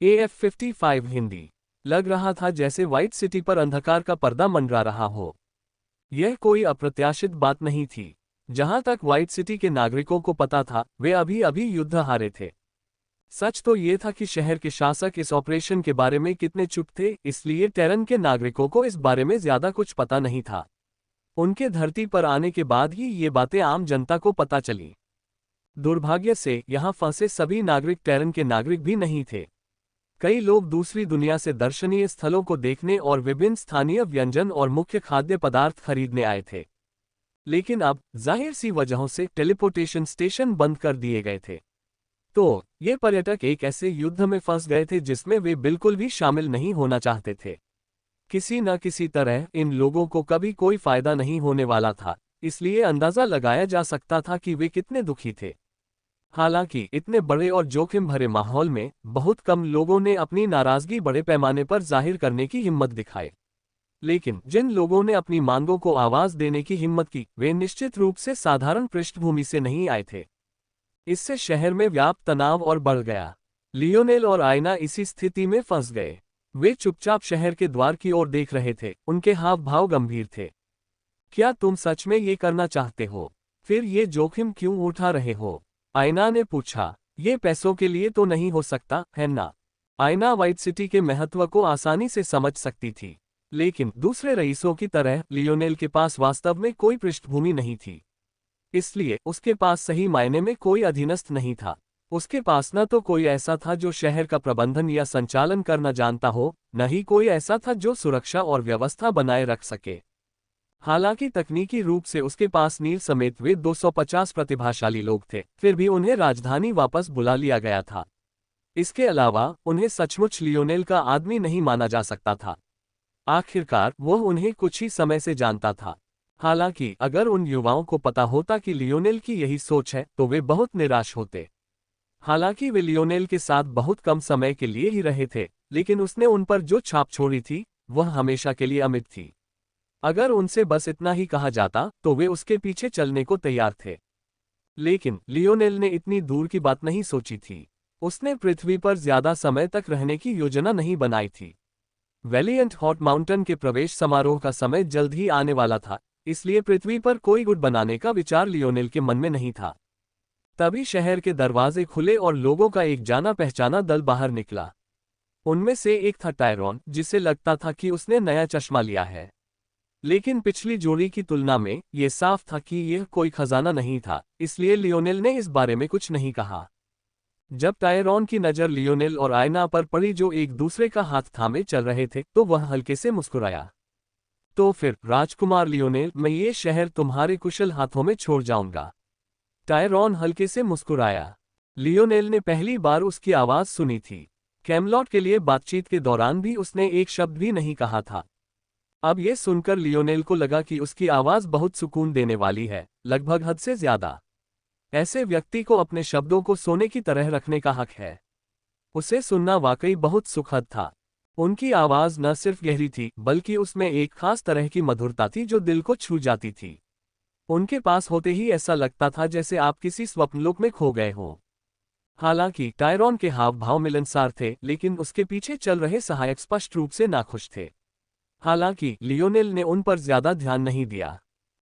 AF55 Hindi. लग रहा था जैसे व्हाइट सिटी पर अंधकार का पर्दा मंडरा रहा हो। यह कोई अप्रत्याशित बात नहीं थी। जहां तक व्हाइट सिटी के नागरिकों को पता था, वे अभी अभी युद्ध हारे थे। सच तो ये था कि शहर के शासक इस ऑपरेशन के बारे में कितने चुप थे, इसलिए टेरन के नागरिकों को इस बारे में ज्यादा कुछ पता नहीं था। उनके धरती पर आने के बाद ही ये बातें आम जनता को पता चली। दुर्भाग्य से यहां फंसे सभी नागरिक टेरन के नागरिक भी नहीं थे। कई लोग दूसरी दुनिया से दर्शनीय स्थलों को देखने और विभिन्न स्थानीय व्यंजन और मुख्य खाद्य पदार्थ खरीदने आए थे। लेकिन अब जाहिर सी वजहों से टेलीपोर्टेशन स्टेशन बंद कर दिए गए थे। तो ये पर्यटक एक ऐसे युद्ध में फंस गए थे जिसमें वे बिल्कुल भी शामिल नहीं होना चाहते थे। किसी न किसी तरह इन लोगों को कभी कोई फायदा नहीं होने वाला था, इसलिए अंदाजा लगाया जा सकता था कि वे कितने दुखी थे। हालांकि इतने बड़े और जोखिम भरे माहौल में बहुत कम लोगों ने अपनी नाराजगी बड़े पैमाने पर जाहिर करने की हिम्मत दिखाई। लेकिन जिन लोगों ने अपनी मांगों को आवाज देने की हिम्मत की, वे निश्चित रूप से साधारण पृष्ठभूमि से नहीं आए थे। इससे शहर में व्याप्त तनाव और बढ़ गया। लियोनेल और आयना इसी स्थिति में फंस गए। वे चुपचाप शहर के द्वार की ओर देख रहे थे, उनके हाव भाव गंभीर थे। क्या तुम सच में ये करना चाहते हो? फिर ये जोखिम क्यों उठा रहे हो? आयना ने पूछा। ये पैसों के लिए तो नहीं हो सकता, है ना? आयना व्हाइट सिटी के महत्व को आसानी से समझ सकती थी। लेकिन दूसरे रईसों की तरह लियोनेल के पास वास्तव में कोई पृष्ठभूमि नहीं थी। इसलिए उसके पास सही मायने में कोई अधीनस्थ नहीं था। उसके पास न तो कोई ऐसा था जो शहर का प्रबंधन या संचालन करना जानता हो, न ही कोई ऐसा था जो सुरक्षा और व्यवस्था बनाए रख सके। हालांकि तकनीकी रूप से उसके पास नील समेत वे 250 प्रतिभाशाली लोग थे, फिर भी उन्हें राजधानी वापस बुला लिया गया था। इसके अलावा उन्हें सचमुच लियोनेल का आदमी नहीं माना जा सकता था। आखिरकार वह उन्हें कुछ ही समय से जानता था। हालांकि अगर उन युवाओं को पता होता कि लियोनेल की यही सोच है, तो वे बहुत निराश होते। हालांकि वे लियोनेल के साथ बहुत कम समय के लिए ही रहे थे, लेकिन उसने उन पर जो छाप छोड़ी थी, वह हमेशा के लिए अमिट थी। अगर उनसे बस इतना ही कहा जाता, तो वे उसके पीछे चलने को तैयार थे। लेकिन लियोनेल ने इतनी दूर की बात नहीं सोची थी। उसने पृथ्वी पर ज्यादा समय तक रहने की योजना नहीं बनाई थी। वैलियंट हॉट माउंटेन के प्रवेश समारोह का समय जल्द ही आने वाला था, इसलिए पृथ्वी पर कोई गुट बनाने का विचार लियोनेल के मन में नहीं था। तभी शहर के दरवाजे खुले और लोगों का एक जाना पहचाना दल बाहर निकला। उनमें से एक था टायरॉन, जिसे लगता था कि उसने नया चश्मा लिया है। लेकिन पिछली जोड़ी की तुलना में यह साफ था कि यह कोई खजाना नहीं था, इसलिए लियोनेल ने इस बारे में कुछ नहीं कहा। जब टायरॉन की नज़र लियोनेल और आयना पर पड़ी, जो एक दूसरे का हाथ थामे चल रहे थे, तो वह हल्के से मुस्कुराया। तो फिर राजकुमार लियोनेल, मैं ये शहर तुम्हारे कुशल हाथों में छोड़ जाऊंगा। टायरॉन हल्के से मुस्कुराया। लियोनेल ने पहली बार उसकी आवाज सुनी थी। कैमलॉट के लिए बातचीत के दौरान भी उसने एक शब्द भी नहीं कहा था। अब यह सुनकर लियोनेल को लगा कि उसकी आवाज बहुत सुकून देने वाली है, लगभग हद से ज्यादा। ऐसे व्यक्ति को अपने शब्दों को सोने की तरह रखने का हक है। उसे सुनना वाकई बहुत सुखद था। उनकी आवाज न सिर्फ गहरी थी, बल्कि उसमें एक खास तरह की मधुरता थी जो दिल को छू जाती थी। उनके पास होते ही ऐसा लगता था जैसे आप किसी स्वप्नलोक में खो गए हों। हालांकि टायरॉन के हाव भाव मिलनसार थे, लेकिन उसके पीछे चल रहे सहायक स्पष्ट रूप से नाखुश थे। हालांकि लियोनेल ने उन पर ज्यादा ध्यान नहीं दिया।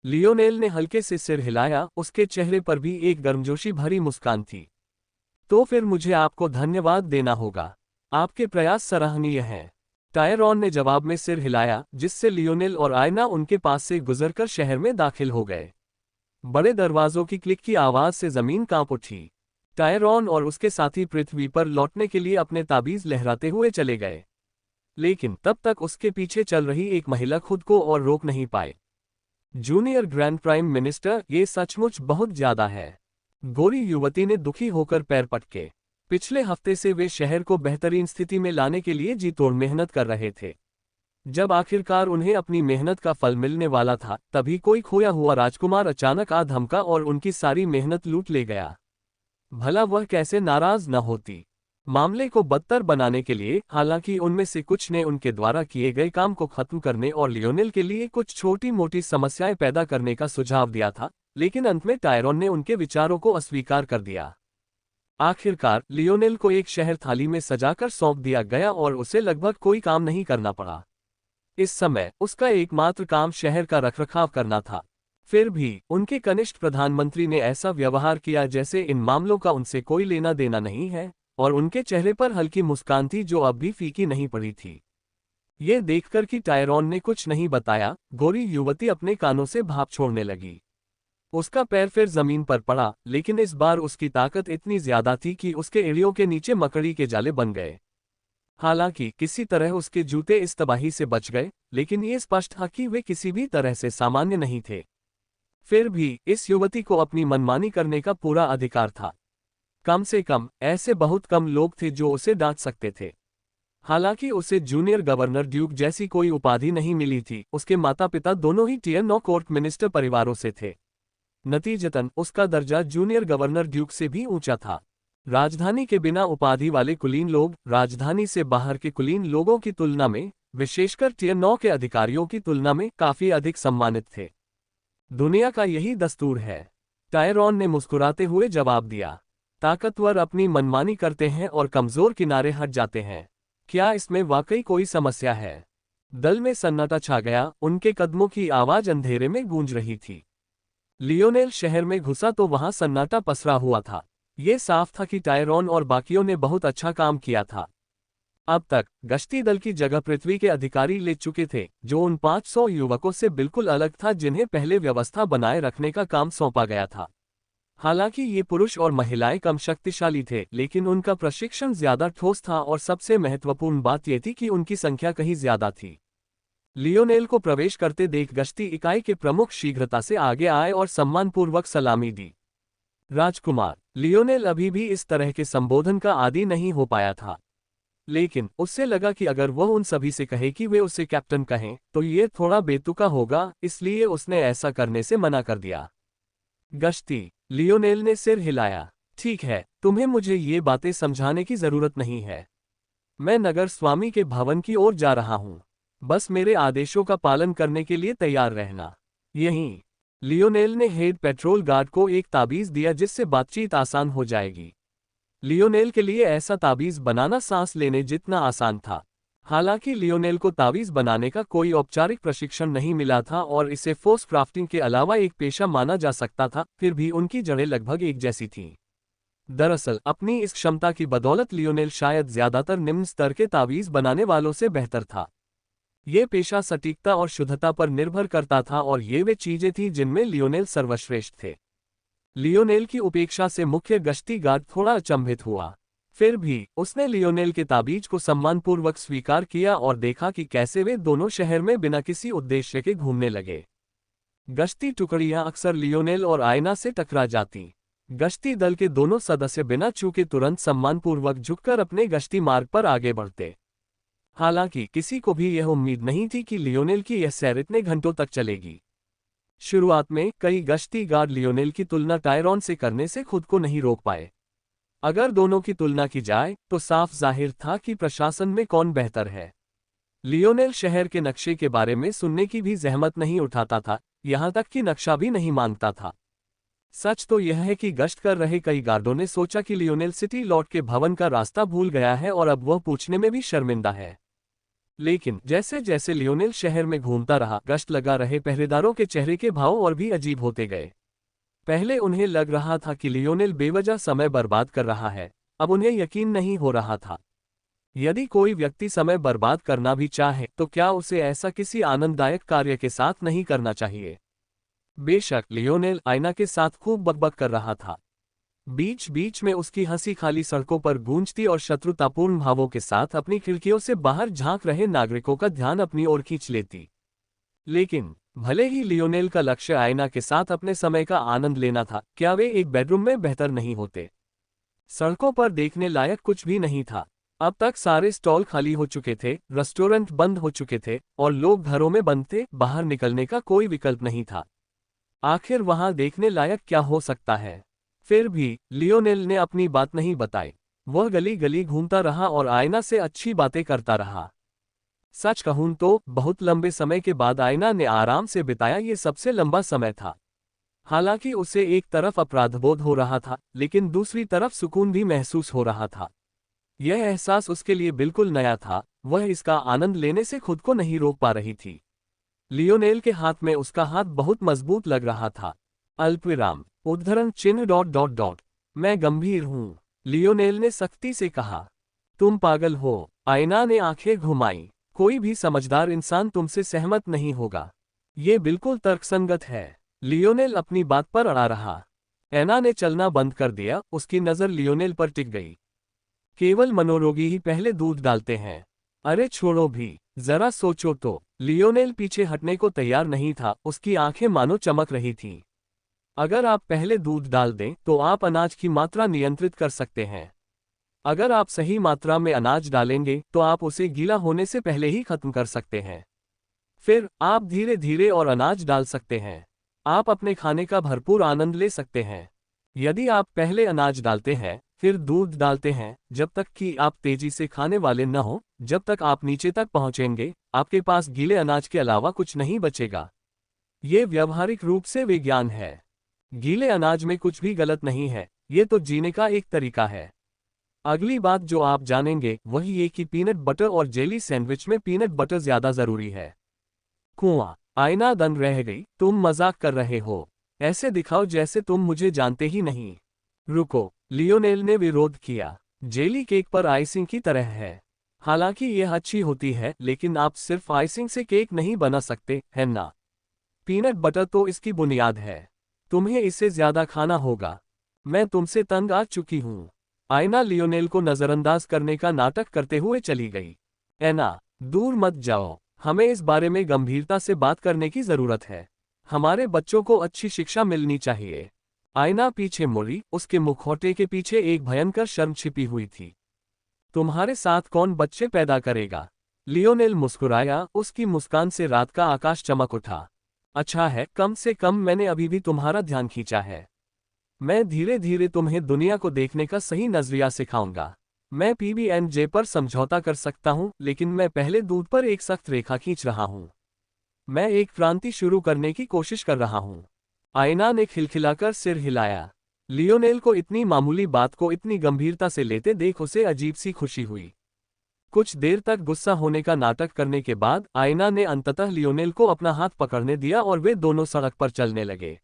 लियोनेल ने हल्के से सिर हिलाया, उसके चेहरे पर भी एक गर्मजोशी भरी मुस्कान थी। तो फिर मुझे आपको धन्यवाद देना होगा। आपके प्रयास सराहनीय हैं। टायरॉन ने जवाब में सिर हिलाया, जिससे लियोनेल और आयना उनके पास से गुजरकर शहर में दाखिल हो गए। बड़े दरवाजों की क्लिक की आवाज से जमीन कांप उठी। टायरॉन और उसके साथी पृथ्वी पर लौटने के लिए अपने ताबीज लहराते हुए चले गए। लेकिन तब तक उसके पीछे चल रही एक महिला खुद को और रोक नहीं पाए। जूनियर ग्रैंड प्राइम मिनिस्टर, ये सचमुच बहुत ज्यादा है। गोरी युवती ने दुखी होकर पैर पटके। पिछले हफ्ते से वे शहर को बेहतरीन स्थिति में लाने के लिए जी तोड़ मेहनत कर रहे थे। जब आखिरकार उन्हें अपनी मेहनत का फल मिलने वाला था, तभी कोई खोया हुआ राजकुमार अचानक आ धमका और उनकी सारी मेहनत लूट ले गया। भला वह कैसे नाराज न होती। मामले को बदतर बनाने के लिए हालांकि उनमें से कुछ ने उनके द्वारा किए गए काम को खत्म करने और लियोनेल के लिए कुछ छोटी मोटी समस्याएं पैदा करने का सुझाव दिया था, लेकिन अंत में टायरॉन ने उनके विचारों को अस्वीकार कर दिया। आखिरकार लियोनेल को एक शहर थाली में सजाकर सौंप दिया गया और उसे लगभग कोई काम नहीं करना पड़ा। इस समय उसका एकमात्र काम शहर का रखरखाव करना था। फिर भी उनके कनिष्ठ प्रधानमंत्री ने ऐसा व्यवहार किया जैसे इन मामलों का उनसे कोई लेना देना नहीं है, और उनके चेहरे पर हल्की मुस्कान थी जो अब भी फीकी नहीं पड़ी थी। ये देखकर कि टायरॉन ने कुछ नहीं बताया, गोरी युवती अपने कानों से भाप छोड़ने लगी। उसका पैर फिर जमीन पर पड़ा, लेकिन इस बार उसकी ताकत इतनी ज्यादा थी कि उसके एड़ियों के नीचे मकड़ी के जाले बन गए। हालांकि किसी तरह उसके जूते इस तबाही से बच गए, लेकिन ये स्पष्ट था कि वे किसी भी तरह से सामान्य नहीं थे। फिर भी इस युवती को अपनी मनमानी करने का पूरा अधिकार था। कम से कम ऐसे बहुत कम लोग थे जो उसे डांट सकते थे। हालांकि उसे जूनियर गवर्नर ड्यूक जैसी कोई उपाधि नहीं मिली थी, उसके माता पिता दोनों ही टियर 9 कोर्ट मिनिस्टर परिवारों से थे। नतीजतन उसका दर्जा जूनियर गवर्नर ड्यूक से भी ऊंचा था। राजधानी के बिना उपाधि वाले कुलीन लोग राजधानी से बाहर के कुलीन लोगों की तुलना में, विशेषकर टियर 9 के अधिकारियों की तुलना में काफी अधिक सम्मानित थे। दुनिया का यही दस्तूर है, टायरॉन ने मुस्कुराते हुए जवाब दिया। ताकतवर अपनी मनमानी करते हैं और कमजोर किनारे हट जाते हैं। क्या इसमें वाकई कोई समस्या है? दल में सन्नाटा छा गया, उनके कदमों की आवाज अंधेरे में गूंज रही थी। लियोनेल शहर में घुसा तो वहां सन्नाटा पसरा हुआ था। ये साफ था कि टायरॉन और बाकियों ने बहुत अच्छा काम किया था। अब तक गश्ती दल की जगह पृथ्वी के अधिकारी ले चुके थे, जो उन 500 युवकों से बिल्कुल अलग था जिन्हें पहले व्यवस्था बनाए रखने का काम सौंपा गया था। हालांकि ये पुरुष और महिलाएं कम शक्तिशाली थे, लेकिन उनका प्रशिक्षण ज्यादा ठोस था और सबसे महत्वपूर्ण बात यह थी कि उनकी संख्या कहीं ज्यादा थी। लियोनेल को प्रवेश करते देख गश्ती इकाई के प्रमुख शीघ्रता से आगे आए और सम्मानपूर्वक सलामी दी। राजकुमार। लियोनेल अभी भी इस तरह के संबोधन का आदी नहीं हो पाया था, लेकिन उससे लगा कि अगर वह उन सभी से कहे कि वे उसे कैप्टन कहें तो ये थोड़ा बेतुका होगा, इसलिए उसने ऐसा करने से मना कर दिया। गश्ती। लियोनेल ने सिर हिलाया। ठीक है, तुम्हें मुझे ये बातें समझाने की जरूरत नहीं है। मैं नगर स्वामी के भवन की ओर जा रहा हूं। बस मेरे आदेशों का पालन करने के लिए तैयार रहना। यहीं। लियोनेल ने हेड पेट्रोल गार्ड को एक ताबीज दिया जिससे बातचीत आसान हो जाएगी। लियोनेल के लिए ऐसा ताबीज बनाना सांस लेने जितना आसान था। हालांकि लियोनेल को ताबीज बनाने का कोई औपचारिक प्रशिक्षण नहीं मिला था और इसे फोर्स क्राफ्टिंग के अलावा एक पेशा माना जा सकता था, फिर भी उनकी जड़ें लगभग एक जैसी थीं। दरअसल अपनी इस क्षमता की बदौलत लियोनेल शायद ज्यादातर निम्न स्तर के ताबीज बनाने वालों से बेहतर था। ये पेशा सटीकता और शुद्धता पर निर्भर करता था और ये वे चीजें थीं जिनमें लियोनेल सर्वश्रेष्ठ थे। लियोनेल की उपेक्षा से मुख्य गश्ती गार्ड थोड़ा अचंभित हुआ। फिर भी उसने लियोनेल के ताबीज को सम्मानपूर्वक स्वीकार किया और देखा कि कैसे वे दोनों शहर में बिना किसी उद्देश्य के घूमने लगे। गश्ती टुकड़ियां अक्सर लियोनेल और आयना से टकरा जाती। गश्ती दल के दोनों सदस्य बिना चूके तुरंत सम्मानपूर्वक झुककर अपने गश्ती मार्ग पर आगे बढ़ते। हालांकि किसी को भी यह उम्मीद नहीं थी कि लियोनेल की यह सैर इतने घंटों तक चलेगी। शुरुआत में कई गश्ती गार्ड लियोनेल की तुलना टायरॉन से करने से खुद को नहीं रोक पाए। अगर दोनों की तुलना की जाए तो साफ जाहिर था कि प्रशासन में कौन बेहतर है। लियोनेल शहर के नक्शे के बारे में सुनने की भी जहमत नहीं उठाता था, यहां तक कि नक्शा भी नहीं मांगता था। सच तो यह है कि गश्त कर रहे कई गार्डों ने सोचा कि लियोनेल सिटी लॉर्ड के भवन का रास्ता भूल गया है और अब वह पूछने में भी शर्मिंदा है। लेकिन जैसे जैसे लियोनेल शहर में घूमता रहा, गश्त लगा रहे पहरेदारों के चेहरे के भाव और भी अजीब होते गए। पहले उन्हें लग रहा था कि लियोनेल बेवजह समय बर्बाद कर रहा है, अब उन्हें यकीन नहीं हो रहा था। यदि कोई व्यक्ति समय बर्बाद करना भी चाहे तो क्या उसे ऐसा किसी आनंददायक कार्य के साथ नहीं करना चाहिए? बेशक लियोनेल आयना के साथ खूब बकबक कर रहा था। बीच बीच में उसकी हंसी खाली सड़कों पर गूंजती और शत्रुतापूर्ण भावों के साथ अपनी खिड़कियों से बाहर झांक रहे नागरिकों का ध्यान अपनी ओर खींच लेती। लेकिन भले ही लियोनेल का लक्ष्य आयना के साथ अपने समय का आनंद लेना था, क्या वे एक बेडरूम में बेहतर नहीं होते? सड़कों पर देखने लायक कुछ भी नहीं था। अब तक सारे स्टॉल खाली हो चुके थे, रेस्टोरेंट बंद हो चुके थे और लोग घरों में बंद थे, बाहर निकलने का कोई विकल्प नहीं था। आखिर वहां देखने लायक क्या हो सकता है? फिर भी लियोनेल ने अपनी बात नहीं बताई। वह गली गली घूमता रहा और आयना से अच्छी बातें करता रहा। सच कहूं तो बहुत लंबे समय के बाद आयना ने आराम से बिताया ये सबसे लंबा समय था। हालांकि उसे एक तरफ अपराधबोध हो रहा था, लेकिन दूसरी तरफ सुकून भी महसूस हो रहा था। यह एहसास उसके लिए बिल्कुल नया था, वह इसका आनंद लेने से खुद को नहीं रोक पा रही थी। लियोनेल के हाथ में उसका हाथ बहुत मजबूत लग रहा था। अल्पविराम, उद्धरण चिन्ह डॉट डॉट डॉट। मैं गंभीर हूं, लियोनेल ने सख्ती से कहा। तुम पागल हो, आयना ने आंखें घुमाई। कोई भी समझदार इंसान तुमसे सहमत नहीं होगा। ये बिल्कुल तर्कसंगत है। लियोनेल अपनी बात पर अड़ा रहा। ऐना ने चलना बंद कर दिया, उसकी नजर लियोनेल पर टिक गई। केवल मनोरोगी ही पहले दूध डालते हैं। अरे छोड़ो भी, जरा सोचो तो। लियोनेल पीछे हटने को तैयार नहीं था, उसकी आंखें मानो चमक रही थीं। अगर आप पहले दूध डाल दें तो आप अनाज की मात्रा नियंत्रित कर सकते हैं। अगर आप सही मात्रा में अनाज डालेंगे तो आप उसे गीला होने से पहले ही खत्म कर सकते हैं। फिर आप धीरे धीरे और अनाज डाल सकते हैं। आप अपने खाने का भरपूर आनंद ले सकते हैं। यदि आप पहले अनाज डालते हैं, फिर दूध डालते हैं, जब तक कि आप तेजी से खाने वाले न हो, जब तक आप नीचे तक पहुंचेंगे, आपके पास गीले अनाज के अलावा कुछ नहीं बचेगा। ये व्यावहारिक रूप से विज्ञान है। गीले अनाज में कुछ भी गलत नहीं है, ये तो जीने का एक तरीका है। अगली बात जो आप जानेंगे वह ये कि पीनट बटर और जेली सैंडविच में पीनट बटर ज्यादा जरूरी है। कुआं, आईना दंग रह गई। तुम मजाक कर रहे हो। ऐसे दिखाओ जैसे तुम मुझे जानते ही नहीं। रुको, लियोनेल ने विरोध किया। जेली केक पर आइसिंग की तरह है। हालांकि यह अच्छी होती है, लेकिन आप सिर्फ आइसिंग से केक नहीं बना सकते, है ना? पीनट बटर तो इसकी बुनियाद है। तुम्हें इसे ज्यादा खाना होगा। मैं तुमसे तंग आ चुकी हूं। आयना लियोनेल को नजरअंदाज करने का नाटक करते हुए चली गई। ऐना, दूर मत जाओ, हमें इस बारे में गंभीरता से बात करने की जरूरत है। हमारे बच्चों को अच्छी शिक्षा मिलनी चाहिए। आयना पीछे मुड़ी, उसके मुखौटे के पीछे एक भयंकर शर्म छिपी हुई थी। तुम्हारे साथ कौन बच्चे पैदा करेगा? लियोनेल मुस्कुराया, उसकी मुस्कान से रात का आकाश चमक उठा। अच्छा है, कम से कम मैंने अभी भी तुम्हारा ध्यान खींचा है। मैं धीरे धीरे तुम्हें दुनिया को देखने का सही नजरिया सिखाऊंगा। मैं PB&J पर समझौता कर सकता हूं, लेकिन मैं पहले दूध पर एक सख्त रेखा खींच रहा हूं। मैं एक क्रांति शुरू करने की कोशिश कर रहा हूं। आयना ने खिलखिलाकर सिर हिलाया। लियोनेल को इतनी मामूली बात को इतनी गंभीरता से लेते देख उसे अजीब सी खुशी हुई। कुछ देर तक गुस्सा होने का नाटक करने के बाद आयना ने अंततः लियोनेल को अपना हाथ पकड़ने दिया और वे दोनों सड़क पर चलने लगे।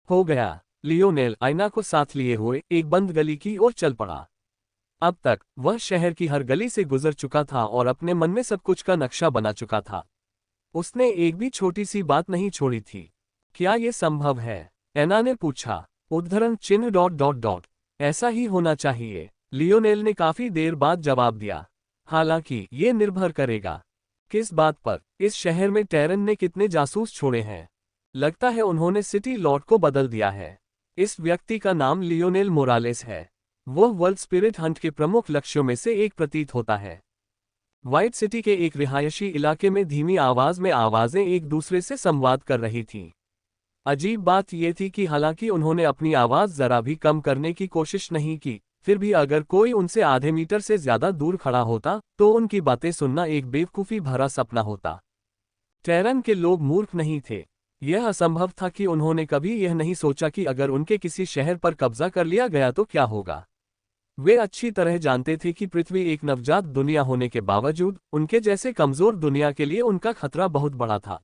हो गया। लियोनेल आयना को साथ लिए हुए एक बंद गली की ओर चल पड़ा। अब तक वह शहर की हर गली से गुजर चुका था और अपने मन में सब कुछ का नक्शा बना चुका था। उसने एक भी छोटी सी बात नहीं छोड़ी थी। क्या ये संभव है? ऐना ने पूछा। उद्धरण चिन्ह डॉट डॉट डॉट। ऐसा ही होना चाहिए, लियोनेल ने काफी देर बाद जवाब दिया। हालांकि ये निर्भर करेगा। किस बात पर? इस शहर में टेरन ने कितने जासूस छोड़े हैं? लगता है उन्होंने सिटी लॉर्ड को बदल दिया है। इस व्यक्ति का नाम लियोनेल मोरालेस है। वह वर्ल्ड स्पिरिट हंट के प्रमुख लक्ष्यों में से एक प्रतीत होता है। व्हाइट सिटी के एक रिहायशी इलाके में धीमी आवाज में आवाजें एक दूसरे से संवाद कर रही थीं। अजीब बात यह थी कि हालांकि उन्होंने अपनी आवाज जरा भी कम करने की कोशिश नहीं की, फिर भी अगर कोई उनसे आधे मीटर से ज्यादा दूर खड़ा होता तो उनकी बातें सुनना एक बेवकूफी भरा सपना होता। टेरन के लोग मूर्ख नहीं थे। यह असंभव था कि उन्होंने कभी यह नहीं सोचा कि अगर उनके किसी शहर पर कब्जा कर लिया गया तो क्या होगा। वे अच्छी तरह जानते थे कि पृथ्वी एक नवजात दुनिया होने के बावजूद उनके जैसे कमजोर दुनिया के लिए उनका खतरा बहुत बड़ा था।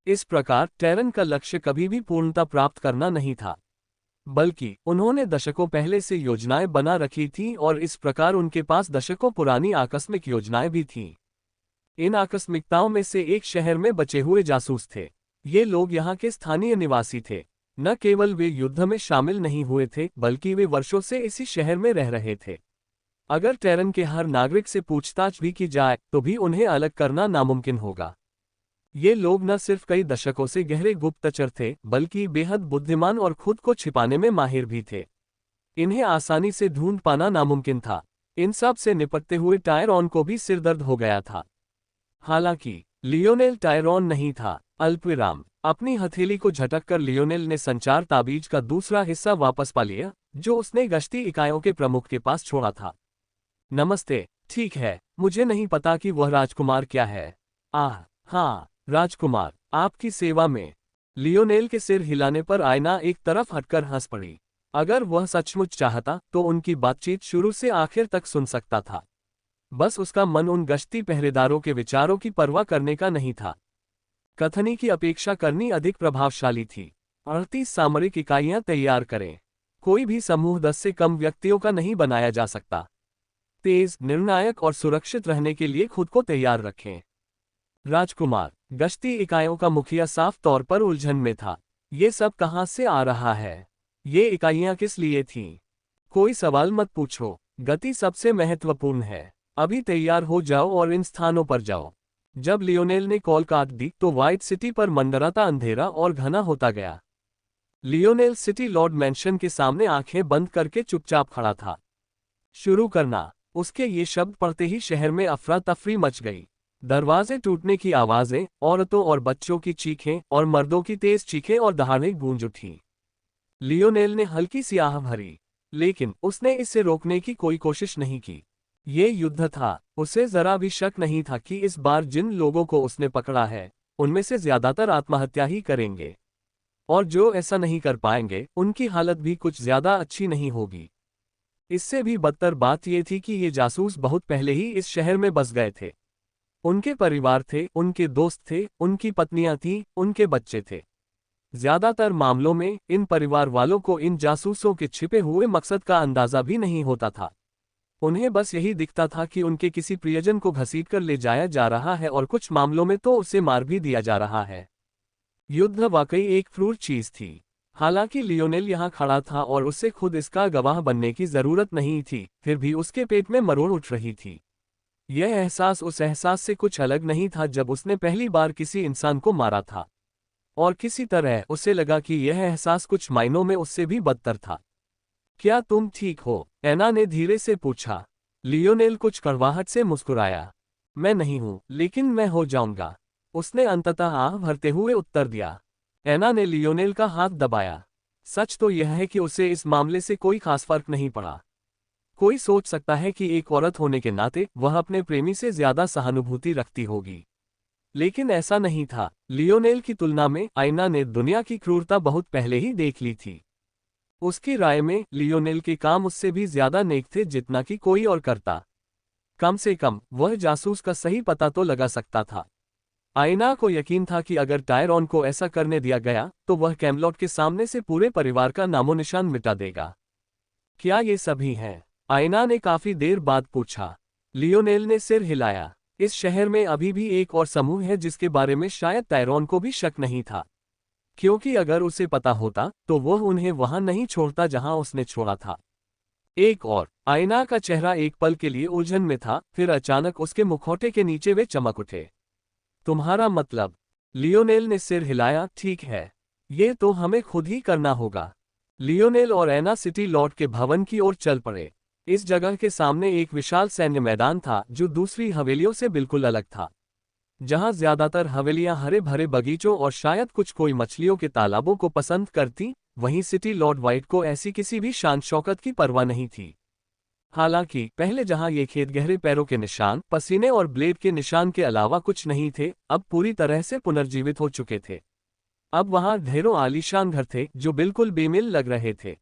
इस प्रकार टेरन का लक्ष्य कभी भी पूर्णता प्राप्त करना नहीं था, बल्कि उन्होंने दशकों पहले से योजनाएं बना रखी थीं और इस प्रकार उनके पास दशकों पुरानी आकस्मिक योजनाएं भी थीं। इन आकस्मिकताओं में से एक शहर में बचे हुए जासूस थे। ये लोग यहाँ के स्थानीय निवासी थे। न केवल वे युद्ध में शामिल नहीं हुए थे, बल्कि वे वर्षों से इसी शहर में रह रहे थे। अगर टेरन के हर नागरिक से पूछताछ भी की जाए तो भी उन्हें अलग करना नामुमकिन होगा। ये लोग न सिर्फ कई दशकों से गहरे गुप्तचर थे, बल्कि बेहद बुद्धिमान और खुद को छिपाने में माहिर भी थे। इन्हें आसानी से ढूंढ पाना नामुमकिन था। इन सब से निपटते हुए टायरॉन को भी सिरदर्द हो गया था। हालांकि लियोनेल टायरॉन नहीं था। अल्पविराम। अपनी हथेली को झटककर लियोनेल ने संचार ताबीज का दूसरा हिस्सा वापस पा लिया, जो उसने गश्ती इकाइयों के प्रमुख के पास छोड़ा था। नमस्ते। ठीक है, मुझे नहीं पता कि वह राजकुमार क्या है। हाँ, राजकुमार, आपकी सेवा में। लियोनेल के सिर हिलाने पर आयना एक तरफ हटकर हंस पड़ी। अगर वह सचमुच चाहता तो उनकी बातचीत शुरू से आखिर तक सुन सकता था। बस उसका मन उन गश्ती पहरेदारों के विचारों की परवाह करने का नहीं था। कथनी की अपेक्षा करनी अधिक प्रभावशाली थी। 38 सामरिक इकाइयां तैयार करें। कोई भी समूह 10 से कम व्यक्तियों का नहीं बनाया जा सकता। तेज, निर्णायक और सुरक्षित रहने के लिए खुद को तैयार रखें। राजकुमार, गश्ती इकाइयों का मुखिया साफ तौर पर उलझन में था। ये सब कहाँ से आ रहा है? ये इकाइयां किस लिए थीं? कोई सवाल मत पूछो, गति सबसे महत्वपूर्ण है। अभी तैयार हो जाओ और इन स्थानों पर जाओ। जब लियोनेल ने कॉल काट दी तो व्हाइट सिटी पर मंडराता अंधेरा और घना होता गया। लियोनेल सिटी लॉर्ड मैंशन के सामने आंखें बंद करके चुपचाप खड़ा था। शुरू करना। उसके ये शब्द पढ़ते ही शहर में अफरा तफरी मच गई। दरवाजे टूटने की आवाजें, औरतों और बच्चों की चीखें और मर्दों की तेज चीखें और दहाड़ें गूंज उठी। लियोनेल ने हल्की सी आह भरी, लेकिन उसने इसे रोकने की कोई कोशिश नहीं की। ये युद्ध था। उसे जरा भी शक नहीं था कि इस बार जिन लोगों को उसने पकड़ा है, उनमें से ज्यादातर आत्महत्या ही करेंगे। और जो ऐसा नहीं कर पाएंगे, उनकी हालत भी कुछ ज्यादा अच्छी नहीं होगी। इससे भी बदतर बात यह थी कि ये जासूस बहुत पहले ही इस शहर में बस गए थे। उनके परिवार थे, उनके दोस्त थे, उनकी पत्नियां थीं, उनके बच्चे थे। ज्यादातर मामलों में इन परिवार वालों को इन जासूसों के छिपे हुए मकसद का अंदाजा भी नहीं होता था। उन्हें बस यही दिखता था कि उनके किसी प्रियजन को घसीटकर ले जाया जा रहा है और कुछ मामलों में तो उसे मार भी दिया जा रहा है। युद्ध वाकई एक क्रूर चीज थी। हालांकि लियोनेल यहाँ खड़ा था और उसे खुद इसका गवाह बनने की जरूरत नहीं थी, फिर भी उसके पेट में मरोड़ उठ रही थी। यह एहसास उस एहसास से कुछ अलग नहीं था जब उसने पहली बार किसी इंसान को मारा था। और किसी तरह उसे लगा कि यह एहसास कुछ मायनों में उससे भी बदतर था। क्या तुम ठीक हो? एना ने धीरे से पूछा। लियोनेल कुछ कड़वाहट से मुस्कुराया। मैं नहीं हूं, लेकिन मैं हो जाऊंगा, उसने अंततः आह भरते हुए उत्तर दिया। एना ने लियोनेल का हाथ दबाया। सच तो यह है कि उसे इस मामले से कोई खास फर्क नहीं पड़ा। कोई सोच सकता है कि एक औरत होने के नाते वह अपने प्रेमी से ज्यादा सहानुभूति रखती होगी, लेकिन ऐसा नहीं था। लियोनेल की तुलना में आयना ने दुनिया की क्रूरता बहुत पहले ही देख ली थी। उसकी राय में लियोनेल के काम उससे भी ज्यादा नेक थे जितना कि कोई और करता। कम से कम वह जासूस का सही पता तो लगा सकता था। आयना को यकीन था कि अगर टायरॉन को ऐसा करने दिया गया तो वह कैमलॉट के सामने से पूरे परिवार का नामोनिशान मिटा देगा। क्या ये सभी हैं? आयना ने काफी देर बाद पूछा। लियोनेल ने सिर हिलाया। इस शहर में अभी भी एक और समूह है जिसके बारे में शायद टायरॉन को भी शक नहीं था, क्योंकि अगर उसे पता होता तो वह उन्हें वहां नहीं छोड़ता जहां उसने छोड़ा था। एक और। आयना का चेहरा एक पल के लिए उलझन में था, फिर अचानक उसके मुखौटे के नीचे वे चमक उठे। तुम्हारा मतलब? लियोनेल ने सिर हिलाया। ठीक है, ये तो हमें खुद ही करना होगा। लियोनेल और एना सिटी लॉर्ड के भवन की ओर चल पड़े। इस जगह के सामने एक विशाल सैन्य मैदान था जो दूसरी हवेलियों से बिल्कुल अलग था। जहां ज्यादातर हवेलियां हरे भरे बगीचों और शायद कुछ कोई मछलियों के तालाबों को पसंद करती, वहीं सिटी लॉर्ड व्हाइट को ऐसी किसी भी शान शौकत की परवाह नहीं थी। हालांकि पहले जहां ये खेत गहरे पैरों के निशान, पसीने और ब्लेड के निशान के अलावा कुछ नहीं थे, अब पूरी तरह से पुनर्जीवित हो चुके थे। अब वहां ढेरों आलीशान घर थे जो बिल्कुल बेमिल लग रहे थे।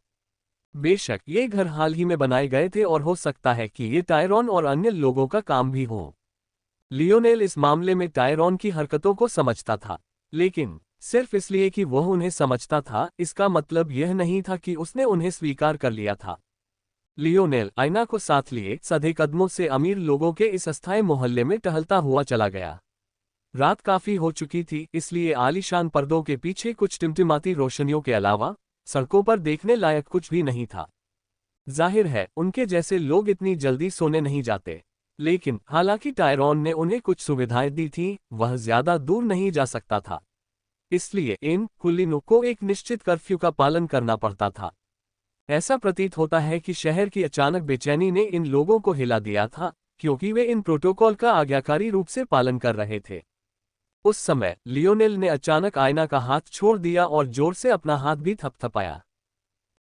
बेशक ये घर हाल ही में बनाए गए थे और हो सकता है कि ये टायरॉन और अन्य लोगों का काम भी हो। लियोनेल इस मामले में टायरॉन की हरकतों को समझता था, लेकिन सिर्फ इसलिए कि वह उन्हें समझता था, इसका मतलब यह नहीं था कि उसने उन्हें स्वीकार कर लिया था। लियोनेल आयना को साथ लिए सधे कदमों से अमीर लोगों के इस अस्थायी मोहल्ले में टहलता हुआ चला गया। रात काफी हो चुकी थी, इसलिए आलीशान पर्दों के पीछे कुछ टिमटिमाती रोशनियों के अलावा सड़कों पर देखने लायक कुछ भी नहीं था। जाहिर है उनके जैसे लोग इतनी जल्दी सोने नहीं जाते, लेकिन हालांकि टायरॉन ने उन्हें कुछ सुविधाएं दी थीं, वह ज्यादा दूर नहीं जा सकता था। इसलिए इन कुलीनों को एक निश्चित कर्फ्यू का पालन करना पड़ता था। ऐसा प्रतीत होता है कि शहर की अचानक बेचैनी ने इन लोगों को हिला दिया था, क्योंकि वे इन प्रोटोकॉल का आज्ञाकारी रूप से पालन कर रहे थे। उस समय लियोनेल ने अचानक आयना का हाथ छोड़ दिया और जोर से अपना हाथ भी थपथपाया।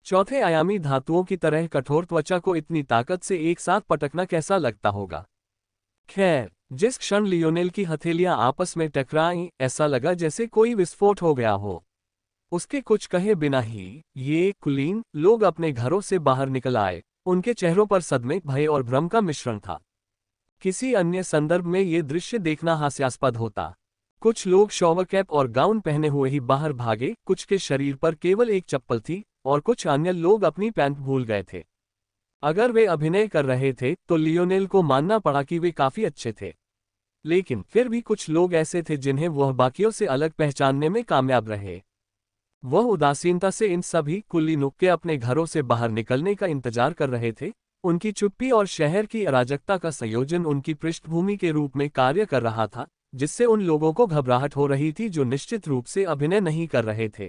चौथे आयामी धातुओं की तरह कठोर त्वचा को इतनी ताकत से एक साथ पटकना कैसा लगता होगा। खैर, जिस क्षण लियोनेल की हथेलियां आपस में टकराईं, ऐसा लगा जैसे कोई विस्फोट हो गया हो। उसके कुछ कहे बिना ही ये कुलीन लोग अपने घरों से बाहर निकल आए। उनके चेहरों पर सदमे, भय और भ्रम का मिश्रण था। किसी अन्य संदर्भ में ये दृश्य देखना हास्यास्पद होता। कुछ लोग शॉवर कैप और गाउन पहने हुए ही बाहर भागे, कुछ के शरीर पर केवल एक चप्पल थी और कुछ अन्य लोग अपनी पैंट भूल गए थे। अगर वे अभिनय कर रहे थे तो लियोनेल को मानना पड़ा कि वे काफी अच्छे थे, लेकिन फिर भी कुछ लोग ऐसे थे जिन्हें वह बाकियों से अलग पहचानने में कामयाब रहे। वह उदासीनता से इन सभी कुलीनों के अपने घरों से बाहर निकलने का इंतजार कर रहे थे। उनकी चुप्पी और शहर की अराजकता का संयोजन उनकी पृष्ठभूमि के रूप में कार्य कर रहा था, जिससे उन लोगों को घबराहट हो रही थी जो निश्चित रूप से अभिनय नहीं कर रहे थे।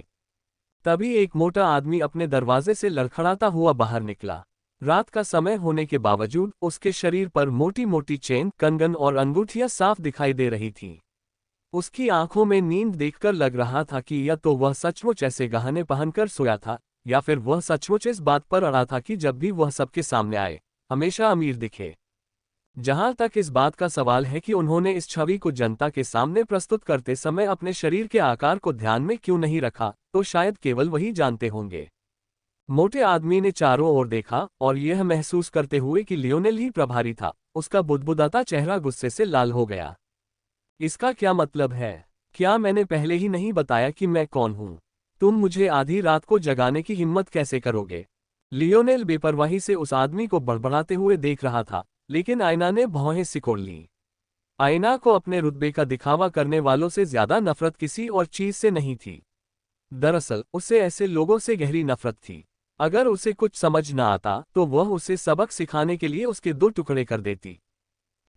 तभी एक मोटा आदमी अपने दरवाजे से लड़खड़ाता हुआ बाहर निकला। रात का समय होने के बावजूद उसके शरीर पर मोटी मोटी चेन, कंगन और अंगूठियां साफ दिखाई दे रही थीं। उसकी आंखों में नींद देखकर लग रहा था कि या तो वह सचमुच ऐसे गहने पहनकर सोया था, या फिर वह सचमुच इस बात पर अड़ा था कि जब भी वह सबके सामने आए, हमेशा अमीर दिखे। जहां तक इस बात का सवाल है कि उन्होंने इस छवि को जनता के सामने प्रस्तुत करते समय अपने शरीर के आकार को ध्यान में क्यों नहीं रखा, तो शायद केवल वही जानते होंगे। मोटे आदमी ने चारों ओर देखा और यह महसूस करते हुए कि लियोनेल ही प्रभारी था, उसका बुदबुदाता चेहरा गुस्से से लाल हो गया। इसका क्या मतलब है? क्या मैंने पहले ही नहीं बताया कि मैं कौन हूं? तुम मुझे आधी रात को जगाने की हिम्मत कैसे करोगे? लियोनेल बेपरवाही से उस आदमी को बड़बड़ाते हुए देख रहा था, लेकिन आयना ने भौहें सिकोड़ लीं। आयना को अपने रुतबे का दिखावा करने वालों से ज्यादा नफरत किसी और चीज से नहीं थी। दरअसल उसे ऐसे लोगों से गहरी नफरत थी। अगर उसे कुछ समझ न आता तो वह उसे सबक सिखाने के लिए उसके दो टुकड़े कर देती।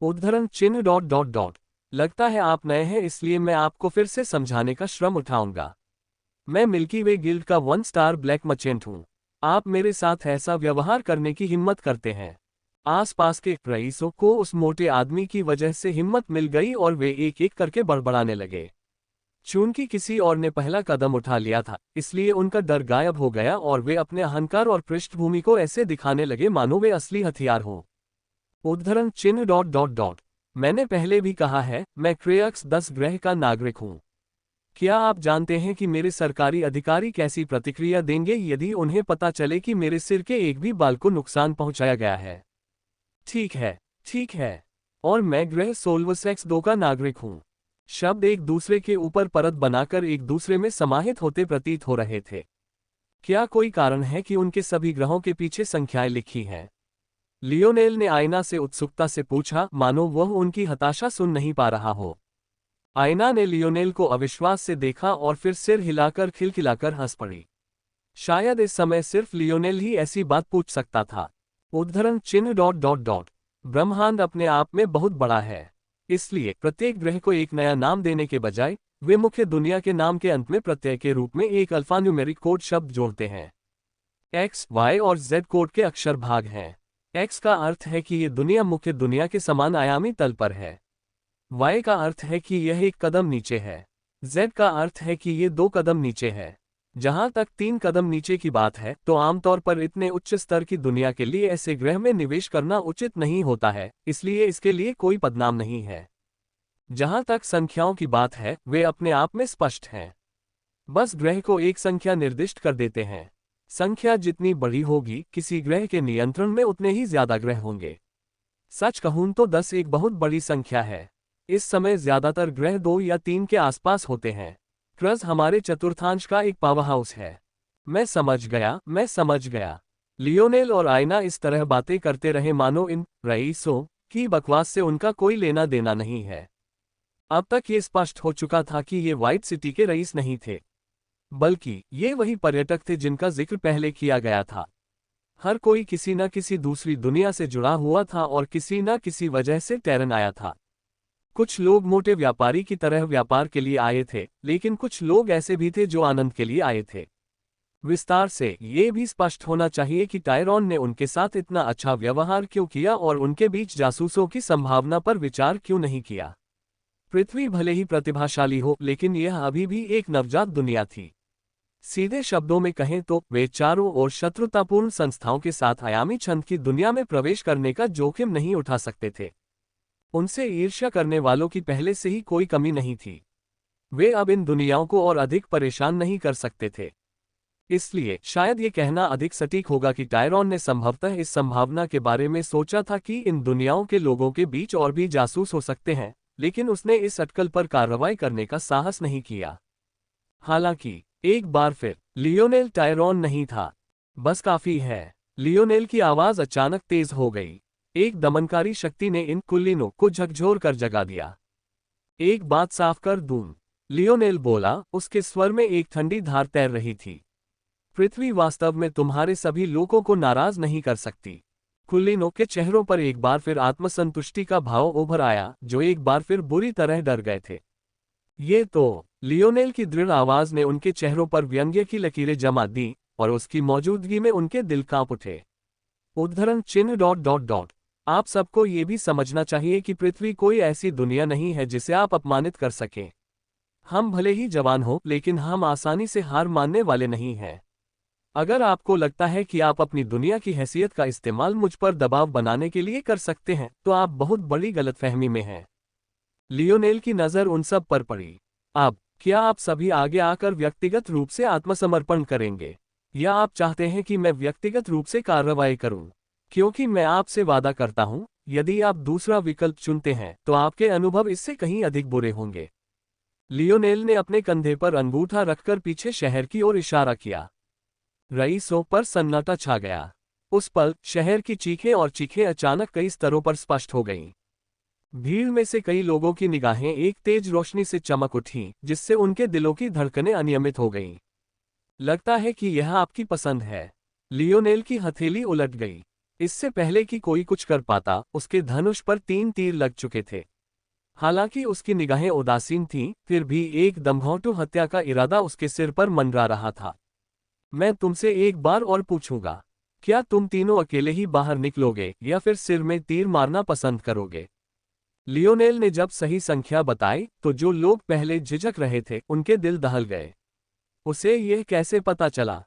उद्धरण चिन्ह ... लगता है आप नए हैं, इसलिए मैं आपको फिर से समझाने का श्रम उठाऊंगा। मैं मिल्की वे गिल्ड का 1 स्टार ब्लैक मर्चेंट हूं। आप मेरे साथ ऐसा व्यवहार करने की हिम्मत करते हैं? आसपास के रईसों को उस मोटे आदमी की वजह से हिम्मत मिल गई और वे एक एक करके बड़बड़ाने लगे। चूंकि किसी और ने पहला कदम उठा लिया था, इसलिए उनका डर गायब हो गया और वे अपने अहंकार और पृष्ठभूमि को ऐसे दिखाने लगे मानो वे असली हथियार हों। उद्धरण चिन्ह ... मैंने पहले भी कहा है, मैं क्रेयक्स 10 ग्रह का नागरिक हूं। क्या आप जानते हैं कि मेरे सरकारी अधिकारी कैसी प्रतिक्रिया देंगे यदि उन्हें पता चले कि मेरे सिर के एक भी बाल को नुकसान पहुंचाया गया है? ठीक है, ठीक है। और मैं ग्रह सोल्वसेक्स 2 का नागरिक हूं। शब्द एक दूसरे के ऊपर परत बनाकर एक दूसरे में समाहित होते प्रतीत हो रहे थे। क्या कोई कारण है कि उनके सभी ग्रहों के पीछे संख्याएं लिखी हैं? लियोनेल ने आयना से उत्सुकता से पूछा, मानो वह उनकी हताशा सुन नहीं पा रहा हो। आयना ने लियोनेल को अविश्वास से देखा और फिर सिर हिलाकर खिलखिलाकर हंस पड़ी। शायद इस समय सिर्फ लियोनेल ही ऐसी बात पूछ सकता था। उद्धरण चिन्ह ... ब्रह्मांड अपने आप में बहुत बड़ा है, इसलिए प्रत्येक ग्रह को एक नया नाम देने के बजाय वे मुख्य दुनिया के नाम के अंत में प्रत्यय के रूप में एक अल्फान्यूमेरिक कोड शब्द जोड़ते हैं। X, Y और Z कोड के अक्षर भाग हैं। X का अर्थ है कि ये दुनिया मुख्य दुनिया के समान आयामी तल पर है। Y का अर्थ है कि यह एक कदम नीचे है। Z का अर्थ है कि ये 2 कदम नीचे है। जहां तक 3 कदम नीचे की बात है, तो आमतौर पर इतने उच्च स्तर की दुनिया के लिए ऐसे ग्रह में निवेश करना उचित नहीं होता है, इसलिए इसके लिए कोई पदनाम नहीं है। जहां तक संख्याओं की बात है, वे अपने आप में स्पष्ट हैं। बस ग्रह को एक संख्या निर्दिष्ट कर देते हैं। संख्या जितनी बड़ी होगी, किसी ग्रह के नियंत्रण में उतने ही ज्यादा ग्रह होंगे। सच कहूं तो 10 एक बहुत बड़ी संख्या है। इस समय ज्यादातर ग्रह 2 या 3 के आसपास होते हैं। क्रज हमारे चतुर्थांश का एक पावर हाउस है। मैं समझ गया। लियोनेल और आयना इस तरह बातें करते रहे मानो इन रईसों की बकवास से उनका कोई लेना देना नहीं है। अब तक ये स्पष्ट हो चुका था कि ये व्हाइट सिटी के रईस नहीं थे, बल्कि ये वही पर्यटक थे जिनका जिक्र पहले किया गया था। हर कोई किसी न किसी दूसरी दुनिया से जुड़ा हुआ था और किसी न किसी वजह से टैरन आया था। कुछ लोग मोटे व्यापारी की तरह व्यापार के लिए आए थे, लेकिन कुछ लोग ऐसे भी थे जो आनंद के लिए आए थे। विस्तार से ये भी स्पष्ट होना चाहिए कि टायरॉन ने उनके साथ इतना अच्छा व्यवहार क्यों किया और उनके बीच जासूसों की संभावना पर विचार क्यों नहीं किया। पृथ्वी भले ही प्रतिभाशाली हो, लेकिन यह अभी भी एक नवजात दुनिया थी। सीधे शब्दों में कहें तो वे चारों ओर शत्रुतापूर्ण संस्थाओं के साथ आयामी छंद की दुनिया में प्रवेश करने का जोखिम नहीं उठा सकते थे। उनसे ईर्ष्या करने वालों की पहले से ही कोई कमी नहीं थी। वे अब इन दुनियाओं को और अधिक परेशान नहीं कर सकते थे। इसलिए शायद ये कहना अधिक सटीक होगा कि टायरॉन ने संभवतः इस संभावना के बारे में सोचा था कि इन दुनियाओं के लोगों के बीच और भी जासूस हो सकते हैं, लेकिन उसने इस अटकल पर कार्रवाई करने का साहस नहीं किया। हालांकि एक बार फिर लियोनेल टायरॉन नहीं था। बस काफी है। लियोनेल की आवाज अचानक तेज हो गई। एक दमनकारी शक्ति ने इन कुलीनों को झकझोर कर जगा दिया। एक बात साफ कर दूं, लियोनेल बोला, उसके स्वर में एक ठंडी धार तैर रही थी। पृथ्वी वास्तव में तुम्हारे सभी लोगों को नाराज नहीं कर सकती। कुलीनों के चेहरों पर एक बार फिर आत्मसंतुष्टि का भाव उभर आया, जो एक बार फिर बुरी तरह डर गए थे। ये तो, लियोनेल की दृढ़ आवाज ने उनके चेहरों पर व्यंग्य की लकीरें जमा दी, और उसकी मौजूदगी में उनके दिल कांप उठे। उद्धरण चिन्ह ... आप सबको ये भी समझना चाहिए कि पृथ्वी कोई ऐसी दुनिया नहीं है जिसे आप अपमानित कर सकें। हम भले ही जवान हो, लेकिन हम आसानी से हार मानने वाले नहीं हैं। अगर आपको लगता है कि आप अपनी दुनिया की हैसियत का इस्तेमाल मुझ पर दबाव बनाने के लिए कर सकते हैं, तो आप बहुत बड़ी गलतफहमी में हैं। लियोनेल की नज़र उन सब पर पड़ी। अब क्या आप सभी आगे आकर व्यक्तिगत रूप से आत्मसमर्पण करेंगे, या आप चाहते हैं कि मैं व्यक्तिगत रूप से कार्रवाई करूं? क्योंकि मैं आपसे वादा करता हूं, यदि आप दूसरा विकल्प चुनते हैं तो आपके अनुभव इससे कहीं अधिक बुरे होंगे। लियोनेल ने अपने कंधे पर अंगूठा रखकर पीछे शहर की ओर इशारा किया। रईसों पर सन्नाटा छा गया। उस पल शहर की चीखें और चीखें अचानक कई स्तरों पर स्पष्ट हो गईं। भीड़ में से कई लोगों की निगाहें एक तेज रोशनी से चमक उठीं, जिससे उनके दिलों की धड़कनें अनियमित हो गईं। लगता है कि यह आपकी पसंद है। लियोनेल की हथेली उलट गई। इससे पहले कि कोई कुछ कर पाता, उसके धनुष पर 3 तीर लग चुके थे। हालांकि उसकी निगाहें उदासीन थीं, फिर भी एक दमघोंटू हत्या का इरादा उसके सिर पर मंडरा रहा था। मैं तुमसे एक बार और पूछूंगा, क्या तुम तीनों अकेले ही बाहर निकलोगे या फिर सिर में तीर मारना पसंद करोगे? लियोनेल ने जब सही संख्या बताई, तो जो लोग पहले झिझक रहे थे, उनके दिल दहल गए। उसे यह कैसे पता चला?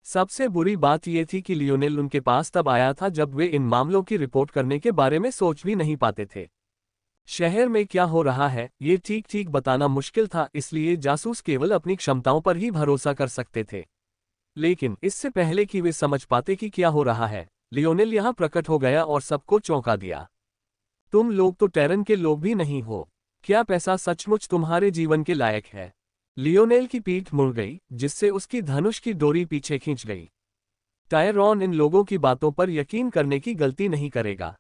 सबसे बुरी बात यह थी कि लियोनेल उनके पास तब आया था जब वे इन मामलों की रिपोर्ट करने के बारे में सोच भी नहीं पाते थे। शहर में क्या हो रहा है, ये ठीक ठीक बताना मुश्किल था, इसलिए जासूस केवल अपनी क्षमताओं पर ही भरोसा कर सकते थे। लेकिन इससे पहले कि वे समझ पाते कि क्या हो रहा है, लियोनेल यहाँ प्रकट हो गया और सबको चौंका दिया। तुम लोग तो टेरन के लोग भी नहीं हो। क्या पैसा सचमुच तुम्हारे जीवन के लायक है? लियोनेल की पीठ मुड़ गई, जिससे उसकी धनुष की डोरी पीछे खींच गई। टायरॉन इन लोगों की बातों पर यकीन करने की गलती नहीं करेगा।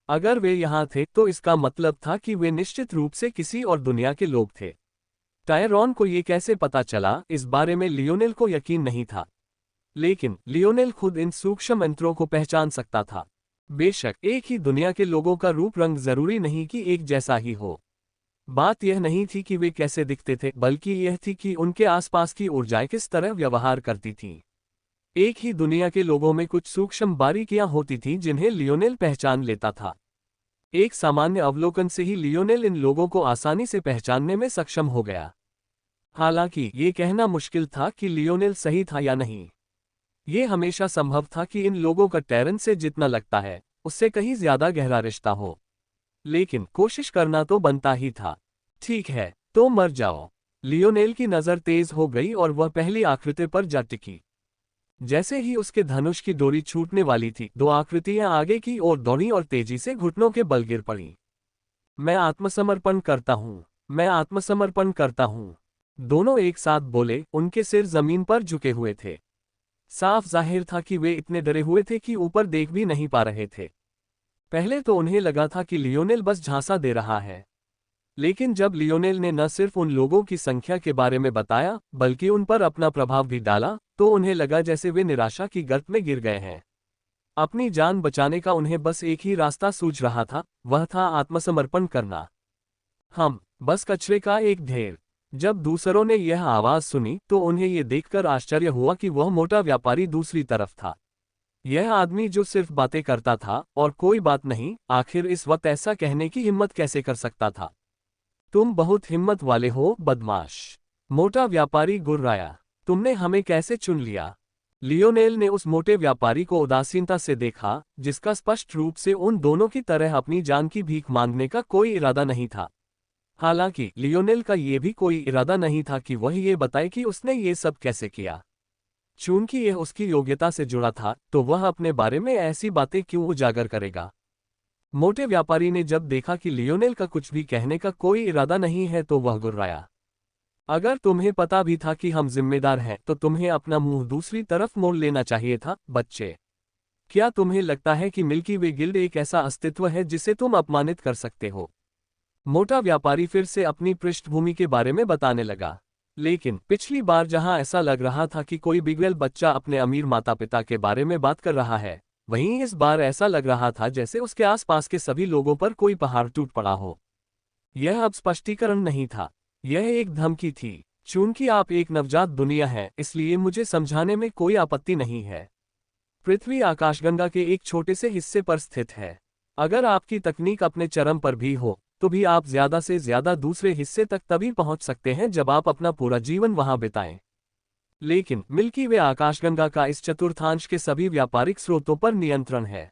अगर वे यहाँ थे तो इसका मतलब था कि वे निश्चित रूप से किसी और दुनिया के लोग थे। टायरॉन को ये कैसे पता चला, इस बारे में लियोनेल को यकीन नहीं था। लेकिन लियोनेल खुद इन सूक्ष्म यंत्रों को पहचान सकता था। बेशक एक ही दुनिया के लोगों का रूप रंग जरूरी नहीं कि एक जैसा ही हो। बात यह नहीं थी कि वे कैसे दिखते थे, बल्कि यह थी कि उनके आसपास की ऊर्जाएं किस तरह व्यवहार करती थीं। एक ही दुनिया के लोगों में कुछ सूक्ष्म बारीकियां होती थीं जिन्हें लियोनेल पहचान लेता था। एक सामान्य अवलोकन से ही लियोनेल इन लोगों को आसानी से पहचानने में सक्षम हो गया। हालांकि ये कहना मुश्किल था कि लियोनेल सही था या नहीं। ये हमेशा संभव था कि इन लोगों का टेरन से जितना लगता है, उससे कहीं ज्यादा गहरा रिश्ता हो। लेकिन कोशिश करना तो बनता ही था। ठीक है, तो मर जाओ। लियोनेल की नजर तेज हो गई और वह पहली आकृति पर जा टिकी। जैसे ही उसके धनुष की डोरी छूटने वाली थी, 2 आकृतियां आगे की ओर दौड़ी और तेजी से घुटनों के बल गिर पड़ी। मैं आत्मसमर्पण करता हूं, मैं आत्मसमर्पण करता हूं। दोनों एक साथ बोले, उनके सिर जमीन पर झुके हुए थे। साफ जाहिर था कि वे इतने डरे हुए थे कि ऊपर देख भी नहीं पा रहे थे। पहले तो उन्हें लगा था कि लियोनेल बस झांसा दे रहा है। लेकिन जब लियोनेल ने न सिर्फ उन लोगों की संख्या के बारे में बताया, बल्कि उन पर अपना प्रभाव भी डाला, तो उन्हें लगा जैसे वे निराशा की गर्त में गिर गए हैं। अपनी जान बचाने का उन्हें बस एक ही रास्ता सूझ रहा था, वह था आत्मसमर्पण करना। हम बस कचरे का एक ढेर। जब दूसरों ने यह आवाज सुनी तो उन्हें यह देखकर आश्चर्य हुआ कि वह मोटा व्यापारी दूसरी तरफ था। यह आदमी जो सिर्फ बातें करता था और कोई बात नहीं, आखिर इस वक्त ऐसा कहने की हिम्मत कैसे कर सकता था? तुम बहुत हिम्मत वाले हो, बदमाश। मोटा व्यापारी गुर्राया। तुमने हमें कैसे चुन लिया? लियोनेल ने उस मोटे व्यापारी को उदासीनता से देखा, जिसका स्पष्ट रूप से उन दोनों की तरह अपनी जान की भीख मांगने का कोई इरादा नहीं था। हालांकि लियोनेल का ये भी कोई इरादा नहीं था कि वह ये बताए कि उसने ये सब कैसे किया। चूंकि यह उसकी योग्यता से जुड़ा था, तो वह अपने बारे में ऐसी बातें क्यों उजागर करेगा। मोटे व्यापारी ने जब देखा कि लियोनेल का कुछ भी कहने का कोई इरादा नहीं है तो वह गुर्राया। अगर तुम्हें पता भी था कि हम जिम्मेदार हैं तो तुम्हें अपना मुंह दूसरी तरफ मोड़ लेना चाहिए था, बच्चे। क्या तुम्हें लगता है कि मिल्की वे गिल्ड एक ऐसा अस्तित्व है जिसे तुम अपमानित कर सकते हो? मोटा व्यापारी फिर से अपनी पृष्ठभूमि के बारे में बताने लगा। लेकिन पिछली बार जहां ऐसा लग रहा था कि कोई बिगड़ेल बच्चा अपने अमीर माता पिता के बारे में बात कर रहा है, वहीं इस बार ऐसा लग रहा था जैसे उसके आसपास के सभी लोगों पर कोई पहाड़ टूट पड़ा हो। यह अब स्पष्टीकरण नहीं था, यह एक धमकी थी। चूंकि आप एक नवजात दुनिया है, इसलिए मुझे समझाने में कोई आपत्ति नहीं है। पृथ्वी आकाशगंगा के एक छोटे से हिस्से पर स्थित है। अगर आपकी तकनीक अपने चरम पर भी हो तो भी आप ज्यादा से ज्यादा दूसरे हिस्से तक तभी पहुंच सकते हैं जब आप अपना पूरा जीवन वहां बिताएं। लेकिन मिल्की वे आकाशगंगा का इस चतुर्थांश के सभी व्यापारिक स्रोतों पर नियंत्रण है।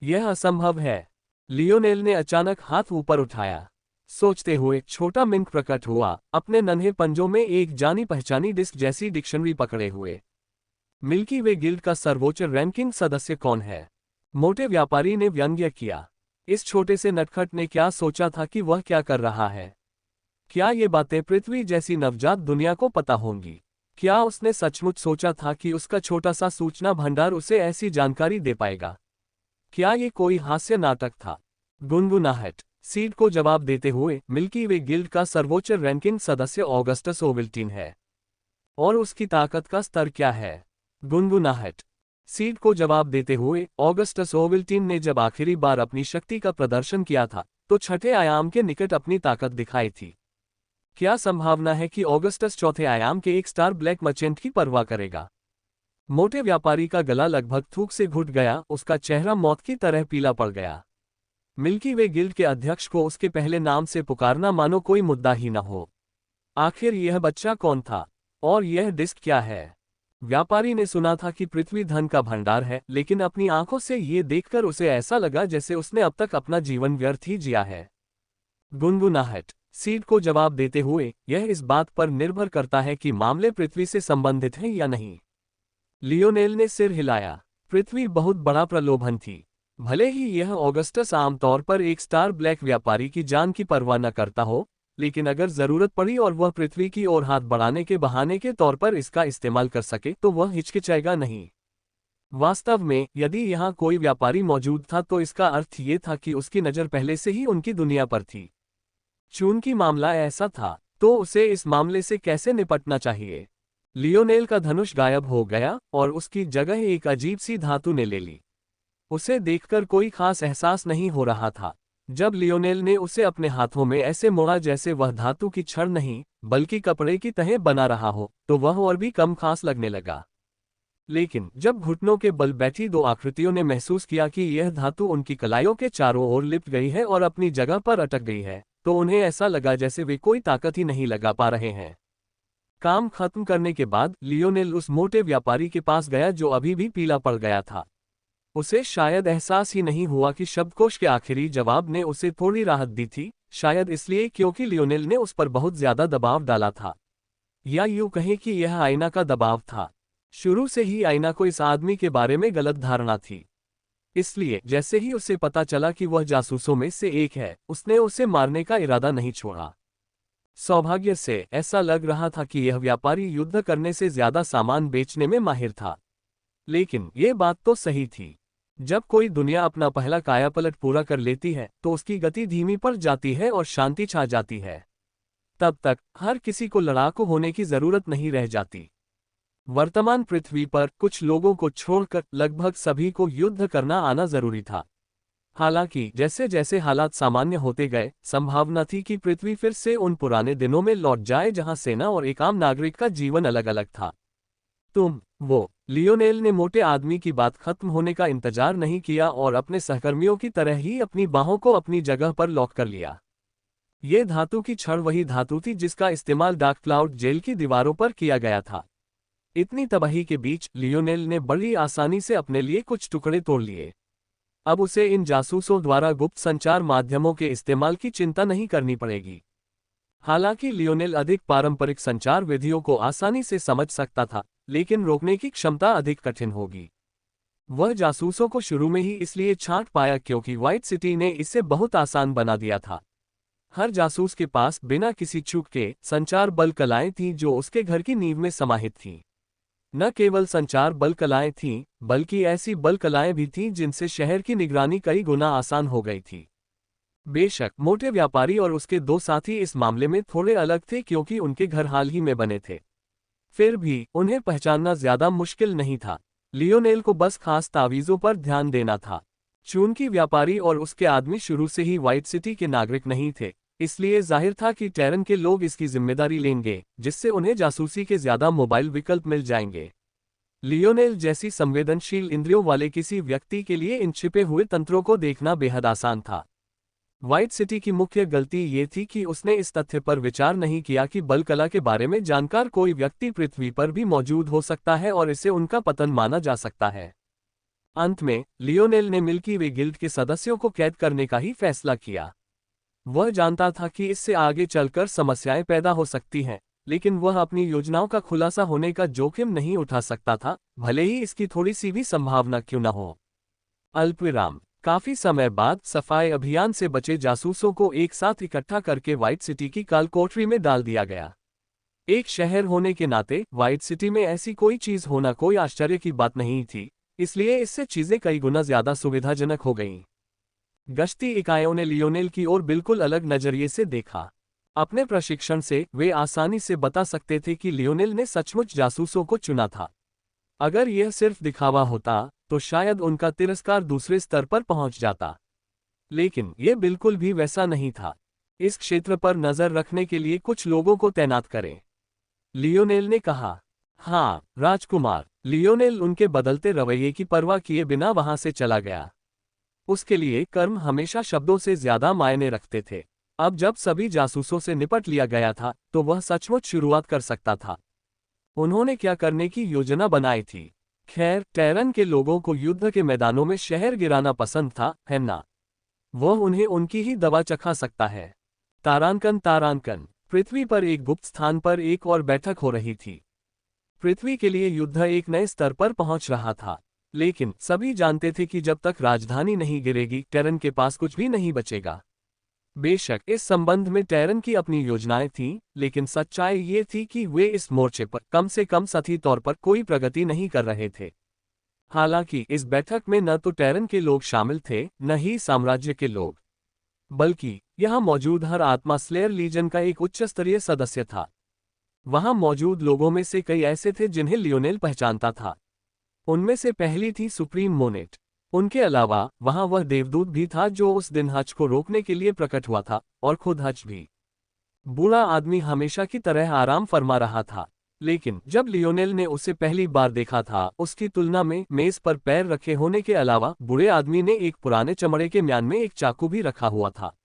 यह असंभव है। लियोनेल ने अचानक हाथ ऊपर उठाया। सोचते हुए छोटा मिंक प्रकट हुआ, अपने नन्हे पंजों में एक जानी पहचानी डिस्क जैसी डिक्शनरी पकड़े हुए। मिल्की वे गिल्ड का सर्वोच्च रैंकिंग सदस्य कौन है? मोटे व्यापारी ने व्यंग्य किया। इस छोटे से नटखट ने क्या सोचा था कि वह क्या कर रहा है? क्या ये बातें पृथ्वी जैसी नवजात दुनिया को पता होंगी? क्या उसने सचमुच सोचा था कि उसका छोटा सा सूचना भंडार उसे ऐसी जानकारी दे पाएगा? क्या ये कोई हास्य नाटक था? गुनगुनाहट। सीड को जवाब देते हुए, मिल्की वे गिल्ड का सर्वोच्च रैंकिंग सदस्य ऑगस्टस ओवल्टीन है। और उसकी ताकत का स्तर क्या है? गुनगुनाहट। सीड को जवाब देते हुए, ऑगस्टस ओवल्टीन ने जब आखिरी बार अपनी शक्ति का प्रदर्शन किया था तो छठे आयाम के निकट अपनी ताकत दिखाई थी। क्या संभावना है कि ऑगस्टस चौथे आयाम के एक स्टार ब्लैक मर्चेंट की परवाह करेगा? मोटे व्यापारी का गला लगभग थूक से घुट गया, उसका चेहरा मौत की तरह पीला पड़ गया। मिल्की वे गिल्ड के अध्यक्ष को उसके पहले नाम से पुकारना मानो कोई मुद्दा ही न हो। आखिर यह बच्चा कौन था? और यह डिस्क क्या है? व्यापारी ने सुना था कि पृथ्वी धन का भंडार है, लेकिन अपनी आंखों से ये देखकर उसे ऐसा लगा जैसे उसने अब तक अपना जीवन व्यर्थ ही जिया है। गुनगुनाहट। सीड को जवाब देते हुए, यह इस बात पर निर्भर करता है कि मामले पृथ्वी से संबंधित हैं या नहीं। लियोनेल ने सिर हिलाया। पृथ्वी बहुत बड़ा प्रलोभन थी। भले ही यह ऑगस्टस आमतौर पर एक स्टार ब्लैक व्यापारी की जान की परवाह न करता हो, लेकिन अगर जरूरत पड़ी और वह पृथ्वी की ओर हाथ बढ़ाने के बहाने के तौर पर इसका इस्तेमाल कर सके तो वह हिचकिचाएगा नहीं। वास्तव में यदि यहाँ कोई व्यापारी मौजूद था तो इसका अर्थ ये था कि उसकी नज़र पहले से ही उनकी दुनिया पर थी। चूंकि मामला ऐसा था, तो उसे इस मामले से कैसे निपटना चाहिए? लियोनेल का धनुष गायब हो गया और उसकी जगह एक अजीब सी धातु ने ले ली। उसे देखकर कोई खास एहसास नहीं हो रहा था। जब लियोनेल ने उसे अपने हाथों में ऐसे मोड़ा जैसे वह धातु की छड़ नहीं बल्कि कपड़े की तह बना रहा हो, तो वह और भी कम खास लगने लगा। लेकिन जब घुटनों के बल बैठी दो आकृतियों ने महसूस किया कि यह धातु उनकी कलाइयों के चारों ओर लिपट गई है और अपनी जगह पर अटक गई है, तो उन्हें ऐसा लगा जैसे वे कोई ताकत ही नहीं लगा पा रहे हैं। काम खत्म करने के बाद लियोनेल उस मोटे व्यापारी के पास गया जो अभी भी पीला पड़ गया था। उसे शायद एहसास ही नहीं हुआ कि शब्दकोश के आखिरी जवाब ने उसे थोड़ी राहत दी थी, शायद इसलिए क्योंकि लियोनेल ने उस पर बहुत ज्यादा दबाव डाला था। या यूं कहें कि यह आईना का दबाव था। शुरू से ही आईना को इस आदमी के बारे में गलत धारणा थी। इसलिए जैसे ही उसे पता चला कि वह जासूसों में से एक है, उसने उसे मारने का इरादा नहीं छोड़ा। सौभाग्य से ऐसा लग रहा था कि यह व्यापारी युद्ध करने से ज्यादा सामान बेचने में माहिर था। लेकिन ये बात तो सही थी। जब कोई दुनिया अपना पहला कायापलट पूरा कर लेती है तो उसकी गति धीमी पड़ जाती है और शांति छा जाती है। तब तक हर किसी को लड़ाकू होने की जरूरत नहीं रह जाती। वर्तमान पृथ्वी पर कुछ लोगों को छोड़कर लगभग सभी को युद्ध करना आना जरूरी था। हालांकि जैसे जैसे हालात सामान्य होते गए, संभावना थी कि पृथ्वी फिर से उन पुराने दिनों में लौट जाए जहां सेना और एक आम नागरिक का जीवन अलग अलग था। लियोनेल ने मोटे आदमी की बात खत्म होने का इंतजार नहीं किया और अपने सहकर्मियों की तरह ही अपनी बाहों को अपनी जगह पर लॉक कर लिया। ये धातु की छड़ वही धातु थी जिसका इस्तेमाल डार्क क्लाउड जेल की दीवारों पर किया गया था। इतनी तबाही के बीच लियोनेल ने बड़ी आसानी से अपने लिए कुछ टुकड़े तोड़ लिए। अब उसे इन जासूसों द्वारा गुप्त संचार माध्यमों के इस्तेमाल की चिंता नहीं करनी पड़ेगी। हालांकि लियोनेल अधिक पारंपरिक संचार विधियों को आसानी से समझ सकता था, लेकिन रोकने की क्षमता अधिक कठिन होगी। वह जासूसों को शुरू में ही इसलिए छांट पाया क्योंकि व्हाइट सिटी ने इसे बहुत आसान बना दिया था। हर जासूस के पास बिना किसी चूक के संचार बल कलाएं थीं जो उसके घर की नींव में समाहित थीं। न केवल संचार बल कलाएं थीं, बल्कि ऐसी बल कलाएं भी थीं जिनसे शहर की निगरानी कई गुना आसान हो गई थी। बेशक मोटे व्यापारी और उसके दो साथी इस मामले में थोड़े अलग थे क्योंकि उनके घर हाल ही में बने थे। फिर भी उन्हें पहचानना ज्यादा मुश्किल नहीं था। लियोनेल को बस खास तावीजों पर ध्यान देना था। चूंकि व्यापारी और उसके आदमी शुरू से ही व्हाइट सिटी के नागरिक नहीं थे, इसलिए जाहिर था कि टेरन के लोग इसकी जिम्मेदारी लेंगे, जिससे उन्हें जासूसी के ज्यादा मोबाइल विकल्प मिल जाएंगे। लियोनेल जैसी संवेदनशील इंद्रियों वाले किसी व्यक्ति के लिए इन छिपे हुए तंत्रों को देखना बेहद आसान था। व्हाइट सिटी की मुख्य गलती ये थी कि उसने इस तथ्य पर विचार नहीं किया कि बल कला के बारे में जानकार कोई व्यक्ति पृथ्वी पर भी मौजूद हो सकता है और इसे उनका पतन माना जा सकता है। अंत में लियोनेल ने मिल्की वे गिल्ड के सदस्यों को कैद करने का ही फैसला किया। वह जानता था कि इससे आगे चलकर समस्याएं पैदा हो सकती हैं, लेकिन वह अपनी योजनाओं का खुलासा होने का जोखिम नहीं उठा सकता था, भले ही इसकी थोड़ी सी भी संभावना क्यों न हो। अल्पविराम। काफी समय बाद सफाई अभियान से बचे जासूसों को एक साथ इकट्ठा करके व्हाइट सिटी की काल कोठरी में डाल दिया गया। एक शहर होने के नाते व्हाइट सिटी में ऐसी कोई चीज होना कोई आश्चर्य की बात नहीं थी, इसलिए इससे चीजें कई गुना ज्यादा सुविधाजनक हो गईं। गश्ती इकाइयों ने लियोनेल की ओर बिल्कुल अलग नजरिए से देखा। अपने प्रशिक्षण से वे आसानी से बता सकते थे कि लियोनेल ने सचमुच जासूसों को चुना था। अगर यह सिर्फ दिखावा होता तो शायद उनका तिरस्कार दूसरे स्तर पर पहुंच जाता, लेकिन यह बिल्कुल भी वैसा नहीं था। इस क्षेत्र पर नजर रखने के लिए कुछ लोगों को तैनात करें, लियोनेल ने कहा। हाँ राजकुमार। लियोनेल उनके बदलते रवैये की परवाह किए बिना वहां से चला गया। उसके लिए कर्म हमेशा शब्दों से ज्यादा मायने रखते थे। अब जब सभी जासूसों से निपट लिया गया था तो वह सचमुच शुरुआत कर सकता था। उन्होंने क्या करने की योजना बनाई थी? खैर, टेरन के लोगों को युद्ध के मैदानों में शहर गिराना पसंद था, है ना? वह उन्हें उनकी ही दवा चखा सकता है। तारांकन। पृथ्वी पर एक गुप्त स्थान पर एक और बैठक हो रही थी। पृथ्वी के लिए युद्ध एक नए स्तर पर पहुंच रहा था, लेकिन सभी जानते थे कि जब तक राजधानी नहीं गिरेगी टेरन के पास कुछ भी नहीं बचेगा। बेशक इस संबंध में टेरन की अपनी योजनाएं थीं, लेकिन सच्चाई ये थी कि वे इस मोर्चे पर कम से कम सतही तौर पर कोई प्रगति नहीं कर रहे थे। हालांकि इस बैठक में न तो टेरन के लोग शामिल थे, न ही साम्राज्य के लोग, बल्कि यहां मौजूद हर आत्मा स्लेयर लीजन का एक उच्च स्तरीय सदस्य था। वहां मौजूद लोगों में से कई ऐसे थे जिन्हें लियोनेल पहचानता था। उनमें से पहली थी सुप्रीम मोनेट। उनके अलावा वहां वह देवदूत भी था जो उस दिन हज को रोकने के लिए प्रकट हुआ था, और खुद हज भी। बूढ़ा आदमी हमेशा की तरह आराम फरमा रहा था, लेकिन जब लियोनेल ने उसे पहली बार देखा था उसकी तुलना में मेज पर पैर रखे होने के अलावा बूढ़े आदमी ने एक पुराने चमड़े के म्यान में एक चाकू भी रखा हुआ था।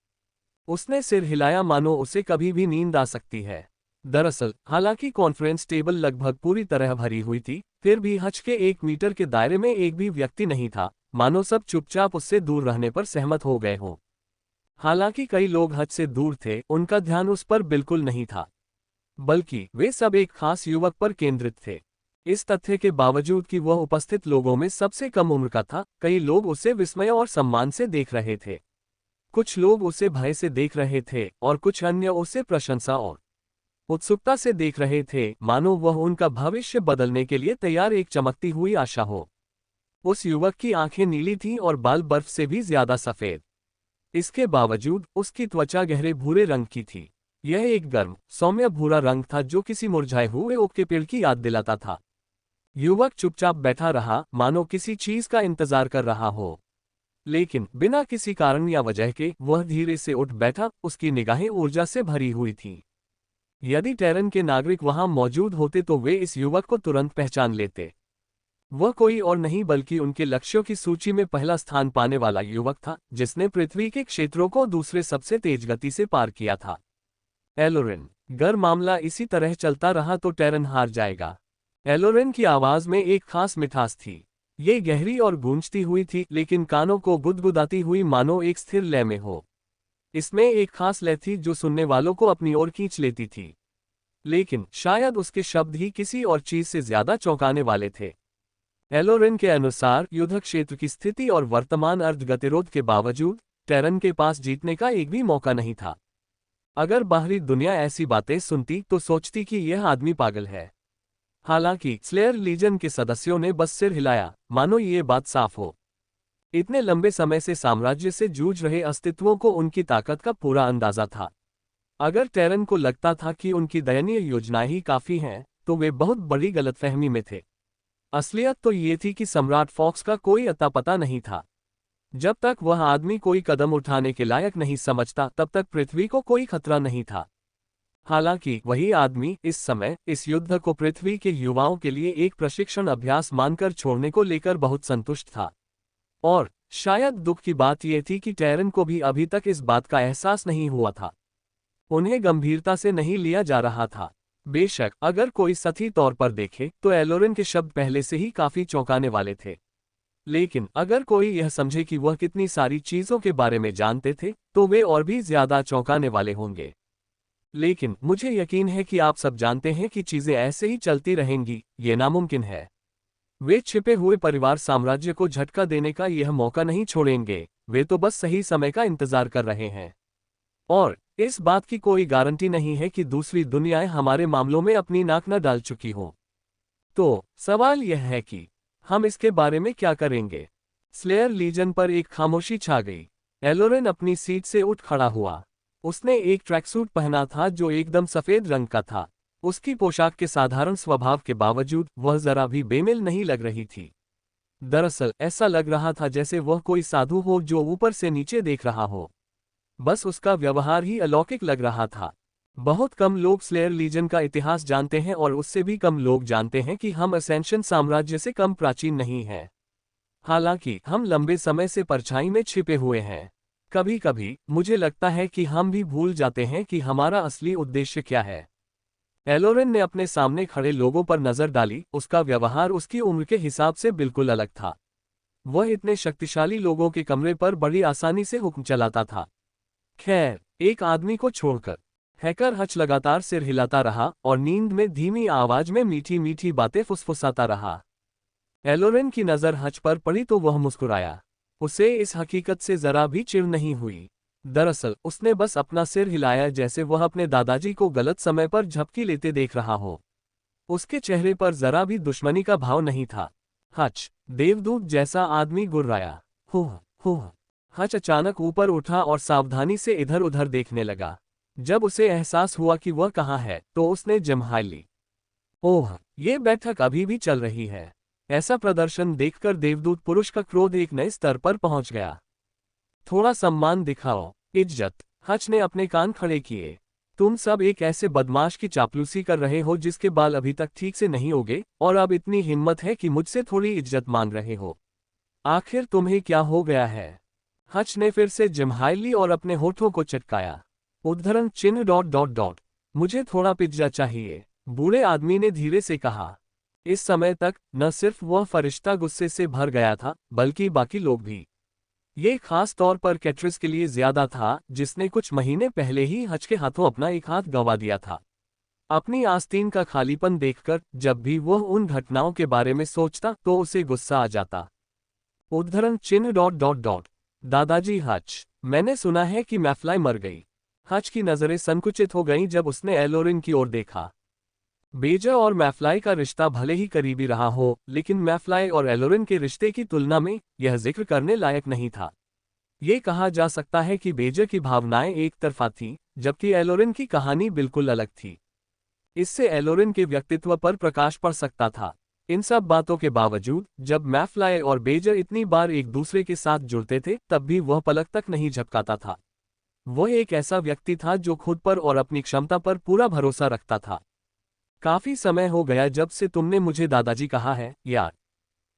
उसने सिर हिलाया मानो उसे कभी भी नींद आ सकती है। दरअसल हालांकि कॉन्फ्रेंस टेबल लगभग पूरी तरह भरी हुई थी, फिर भी हज के 1 मीटर के दायरे में एक भी व्यक्ति नहीं था, मानो सब चुपचाप उससे दूर रहने पर सहमत हो गए हों। हालांकि कई लोग हज से दूर थे, उनका ध्यान उस पर बिल्कुल नहीं था, बल्कि वे सब एक खास युवक पर केंद्रित थे। इस तथ्य के बावजूद कि वह उपस्थित लोगों में सबसे कम उम्र का था, कई लोग उसे विस्मय और सम्मान से देख रहे थे। कुछ लोग उसे भय से देख रहे थे और कुछ अन्य उसे प्रशंसा और उत्सुकता से देख रहे थे, मानो वह उनका भविष्य बदलने के लिए तैयार एक चमकती हुई आशा हो। उस युवक की आंखें नीली थीं और बाल बर्फ से भी ज्यादा सफेद। इसके बावजूद उसकी त्वचा गहरे भूरे रंग की थी। यह एक गर्म, सौम्य भूरा रंग था जो किसी मुरझाए हुए ओक के पेड़ की याद दिलाता था। युवक चुपचाप बैठा रहा, मानो किसी चीज का इंतजार कर रहा हो, लेकिन बिना किसी कारण या वजह के वह धीरे से उठ बैठा। उसकी निगाहें ऊर्जा से भरी हुई थीं। यदि टेरन के नागरिक वहां मौजूद होते तो वे इस युवक को तुरंत पहचान लेते। वह कोई और नहीं बल्कि उनके लक्ष्यों की सूची में पहला स्थान पाने वाला युवक था, जिसने पृथ्वी के क्षेत्रों को दूसरे सबसे तेज गति से पार किया था। एलोरेन। अगर मामला इसी तरह चलता रहा तो टेरन हार जाएगा। एलोरेन की आवाज में एक खास मिठास थी। ये गहरी और गूंजती हुई थी, लेकिन कानों को गुदगुदाती हुई, मानो एक स्थिर लय में हो। इसमें एक खास लय थी जो सुनने वालों को अपनी ओर खींच लेती थी। लेकिन शायद उसके शब्द ही किसी और चीज से ज्यादा चौंकाने वाले थे। एलोरिन के अनुसार युद्ध क्षेत्र की स्थिति और वर्तमान अर्ध गतिरोध के बावजूद टेरन के पास जीतने का एक भी मौका नहीं था। अगर बाहरी दुनिया ऐसी बातें सुनती तो सोचती कि यह आदमी पागल है। हालांकि स्लेयर लीजन के सदस्यों ने बस सिर हिलाया, मानो ये बात साफ हो। इतने लंबे समय से साम्राज्य से जूझ रहे अस्तित्वों को उनकी ताकत का पूरा अंदाजा था। अगर टेरन को लगता था कि उनकी दयनीय योजनाएं ही काफी हैं, तो वे बहुत बड़ी गलतफहमी में थे। असलियत तो ये थी कि सम्राट फॉक्स का कोई अता पता नहीं था। जब तक वह आदमी कोई कदम उठाने के लायक नहीं समझता, तब तक पृथ्वी को कोई खतरा नहीं था। हालांकि वही आदमी इस समय इस युद्ध को पृथ्वी के युवाओं के लिए एक प्रशिक्षण अभ्यास मानकर छोड़ने को लेकर बहुत संतुष्ट था। और शायद दुख की बात यह थी कि टेरन को भी अभी तक इस बात का एहसास नहीं हुआ था। उन्हें गंभीरता से नहीं लिया जा रहा था। बेशक अगर कोई सही तौर पर देखे तो एलोरिन के शब्द पहले से ही काफी चौंकाने वाले थे। लेकिन अगर कोई यह समझे कि वह कितनी सारी चीजों के बारे में जानते थे, तो वे और भी ज्यादा चौंकाने वाले होंगे। लेकिन मुझे यकीन है कि आप सब जानते हैं कि चीजें ऐसे ही चलती रहेंगी, ये नामुमकिन है। वे छिपे हुए परिवार साम्राज्य को झटका देने का यह मौका नहीं छोड़ेंगे, वे तो बस सही समय का इंतजार कर रहे हैं। और इस बात की कोई गारंटी नहीं है कि दूसरी दुनियाएं हमारे मामलों में अपनी नाक न डाल चुकी हों। तो सवाल यह है कि हम इसके बारे में क्या करेंगे। स्लेयर लीजन पर एक खामोशी छा गई। एलोरिन अपनी सीट से उठ खड़ा हुआ। उसने एक ट्रैकसूट पहना था जो एकदम सफेद रंग का था। उसकी पोशाक के साधारण स्वभाव के बावजूद वह जरा भी बेमेल नहीं लग रही थी। दरअसल ऐसा लग रहा था जैसे वह कोई साधु हो जो ऊपर से नीचे देख रहा हो। बस उसका व्यवहार ही अलौकिक लग रहा था। बहुत कम लोग स्लेयर लीजन का इतिहास जानते हैं और उससे भी कम लोग जानते हैं कि हम असेंशन साम्राज्य से कम प्राचीन नहीं हैं। हालांकि हम लंबे समय से परछाई में छिपे हुए हैं। कभी कभी मुझे लगता है कि हम भी भूल जाते हैं कि हमारा असली उद्देश्य क्या है। एलोरिन ने अपने सामने खड़े लोगों पर नजर डाली। उसका व्यवहार उसकी उम्र के हिसाब से बिल्कुल अलग था। वह इतने शक्तिशाली लोगों के कमरे पर बड़ी आसानी से हुक्म चलाता था। खैर, एक आदमी को छोड़कर हैकर हच लगातार सिर हिलाता रहा और नींद में धीमी आवाज में मीठी मीठी बातें फुसफुसाता रहा। एलोरिन की नजर हच पर पड़ी तो वह मुस्कुराया। उसे इस हकीकत से जरा भी चिढ़ नहीं हुई। दरअसल उसने बस अपना सिर हिलाया जैसे वह अपने दादाजी को गलत समय पर झपकी लेते देख रहा हो। उसके चेहरे पर जरा भी दुश्मनी का भाव नहीं था। हच, देवदूत जैसा आदमी गुर्राया। हुह हुह। हच अचानक ऊपर उठा और सावधानी से इधर उधर देखने लगा। जब उसे एहसास हुआ कि वह कहाँ है, तो उसने जम्हाई ली। ओह, ये बैठक अभी भी चल रही है। ऐसा प्रदर्शन देखकर देवदूत पुरुष का क्रोध एक नए स्तर पर पहुंच गया। थोड़ा सम्मान दिखाओ, इज्जत। हच ने अपने कान खड़े किए। तुम सब एक ऐसे बदमाश की चापलूसी कर रहे हो जिसके बाल अभी तक ठीक से नहीं उगे, और अब इतनी हिम्मत है कि मुझसे थोड़ी इज्जत मांग रहे हो। आखिर तुम्हें क्या हो गया है? हच ने फिर से जम्हाई ली और अपने होठों को चटकाया। उद्धरण चिन्ह डॉट डॉट डॉट। मुझे थोड़ा पिज्जा चाहिए, बूढ़े आदमी ने धीरे से कहा। इस समय तक न सिर्फ वह फरिश्ता गुस्से से भर गया था, बल्कि बाकी लोग भी। ये खास तौर पर कैट्रिस के लिए ज्यादा था, जिसने कुछ महीने पहले ही हच के हाथों अपना एक हाथ गंवा दिया था। अपनी आस्तीन का खालीपन देखकर जब भी वह उन घटनाओं के बारे में सोचता तो उसे गुस्सा आ जाता। उद्धरण चिन्ह डॉट डॉट डॉट। दादाजी हच, मैंने सुना है कि मैफ्लाई मर गई। हच की नजरें संकुचित हो गईं जब उसने एलोरिन की ओर देखा। बेजर और मैफ्लाई का रिश्ता भले ही करीबी रहा हो, लेकिन मैफ्लाई और एलोरिन के रिश्ते की तुलना में यह जिक्र करने लायक नहीं था। ये कहा जा सकता है कि बेजर की भावनाएं एक तरफा थीं, जबकि एलोरिन की कहानी बिल्कुल अलग थी। इससे एलोरिन के व्यक्तित्व पर प्रकाश पड़ सकता था। इन सब बातों के बावजूद जब मैफ्लाई और बेजर इतनी बार एक दूसरे के साथ जुड़ते थे, तब भी वह पलक तक नहीं झपकाता था। वह एक ऐसा व्यक्ति था जो खुद पर और अपनी क्षमता पर पूरा भरोसा रखता था। काफी समय हो गया जब से तुमने मुझे दादाजी कहा है, यार।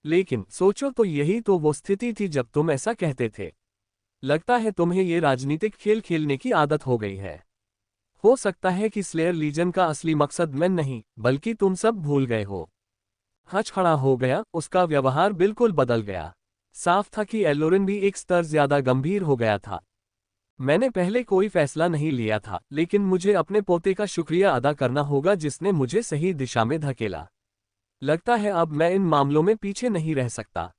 लेकिन सोचो तो यही तो वो स्थिति थी जब तुम ऐसा कहते थे। लगता है तुम्हें ये राजनीतिक खेल खेलने की आदत हो गई है। हो सकता है कि स्लेयर लीजन का असली मकसद मैं नहीं, बल्कि तुम सब भूल गए हो। हच खड़ा हो गया, उसका व्यवहार बिल्कुल बदल गया। साफ था कि एलोरिन भी एक स्तर ज्यादा गंभीर हो गया था। मैंने पहले कोई फैसला नहीं लिया था, लेकिन मुझे अपने पोते का शुक्रिया अदा करना होगा जिसने मुझे सही दिशा में धकेला। लगता है अब मैं इन मामलों में पीछे नहीं रह सकता।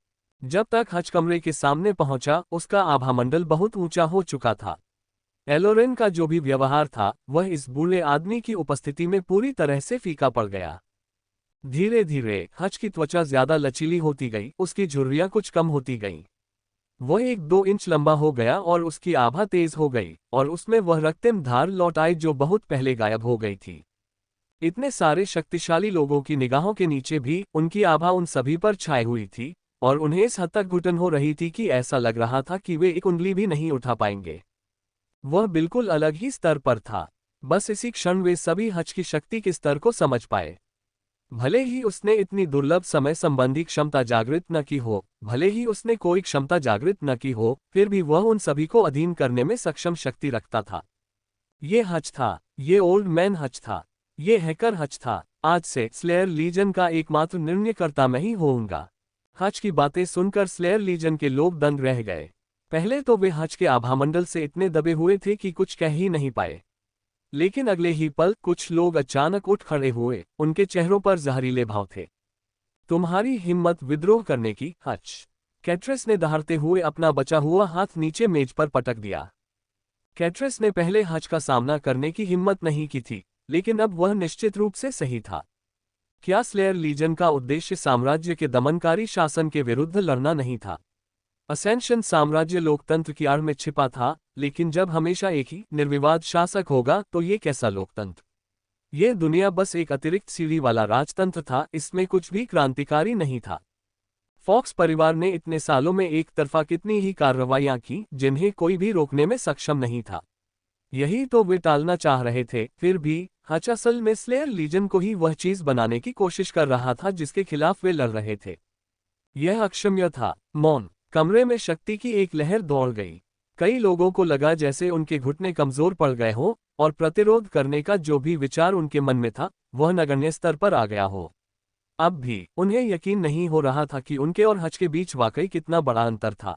जब तक हज कमरे के सामने पहुंचा, उसका आभामंडल बहुत ऊंचा हो चुका था। एलोरेन का जो भी व्यवहार था, वह इस बूढ़े आदमी की उपस्थिति में पूरी तरह से फीका पड़ गया। धीरे धीरे हज की त्वचा ज्यादा लचीली होती गई, उसकी झुर्रियां कुछ कम होती गईं। वह 1-2 इंच लंबा हो गया और उसकी आभा तेज हो गई, और उसमें वह रक्तम धार लौट आई जो बहुत पहले गायब हो गई थी। इतने सारे शक्तिशाली लोगों की निगाहों के नीचे भी उनकी आभा उन सभी पर छाई हुई थी, और उन्हें इस हद तक घुटन हो रही थी कि ऐसा लग रहा था कि वे एक उंगली भी नहीं उठा पाएंगे। वह बिल्कुल अलग ही स्तर पर था। बस इसी क्षण वे सभी हज की शक्ति के स्तर को समझ पाए। भले ही उसने इतनी दुर्लभ समय संबंधी क्षमता जागृत न की हो, भले ही उसने कोई क्षमता जागृत न की हो, फिर भी वह उन सभी को अधीन करने में सक्षम शक्ति रखता था। ये हज था, ये ओल्ड मैन हज था, ये हैकर हज था। आज से स्लेयर लीजन का एकमात्र निर्णयकर्ता मैं ही होऊंगा। हज की बातें सुनकर स्लेयर लीजन के लोग दंग रह गए। पहले तो वे हज के आभामंडल से इतने दबे हुए थे कि कुछ कह ही नहीं पाए, लेकिन अगले ही पल कुछ लोग अचानक उठ खड़े हुए, उनके चेहरों पर जहरीले भाव थे। तुम्हारी हिम्मत विद्रोह करने की, हज? कैट्रेस ने दहाड़ते हुए अपना बचा हुआ हाथ नीचे मेज पर पटक दिया। कैट्रेस ने पहले हज का सामना करने की हिम्मत नहीं की थी, लेकिन अब वह निश्चित रूप से सही था। क्या स्लेयर लीजन का उद्देश्य साम्राज्य के दमनकारी शासन के विरुद्ध लड़ना नहीं था? असेंशन साम्राज्य लोकतंत्र की आड़ में छिपा था, लेकिन जब हमेशा एक ही निर्विवाद शासक होगा तो ये कैसा लोकतंत्र? ये दुनिया बस एक अतिरिक्त सीढ़ी वाला राजतंत्र था, इसमें कुछ भी क्रांतिकारी नहीं था। फॉक्स परिवार ने इतने सालों में एक तरफा कितनी ही कार्रवाइयां की जिन्हें कोई भी रोकने में सक्षम नहीं था। यही तो वे टालना चाह रहे थे। फिर भी हच असल में स्लेयर लीजन को ही वह चीज बनाने की कोशिश कर रहा था जिसके खिलाफ वे लड़ रहे थे। यह अक्षम्य था। मौन कमरे में शक्ति की एक लहर दौड़ गई। कई लोगों को लगा जैसे उनके घुटने कमजोर पड़ गए हों, और प्रतिरोध करने का जो भी विचार उनके मन में था वह नगण्य स्तर पर आ गया हो। अब भी उन्हें यकीन नहीं हो रहा था कि उनके और हच के बीच वाकई कितना बड़ा अंतर था।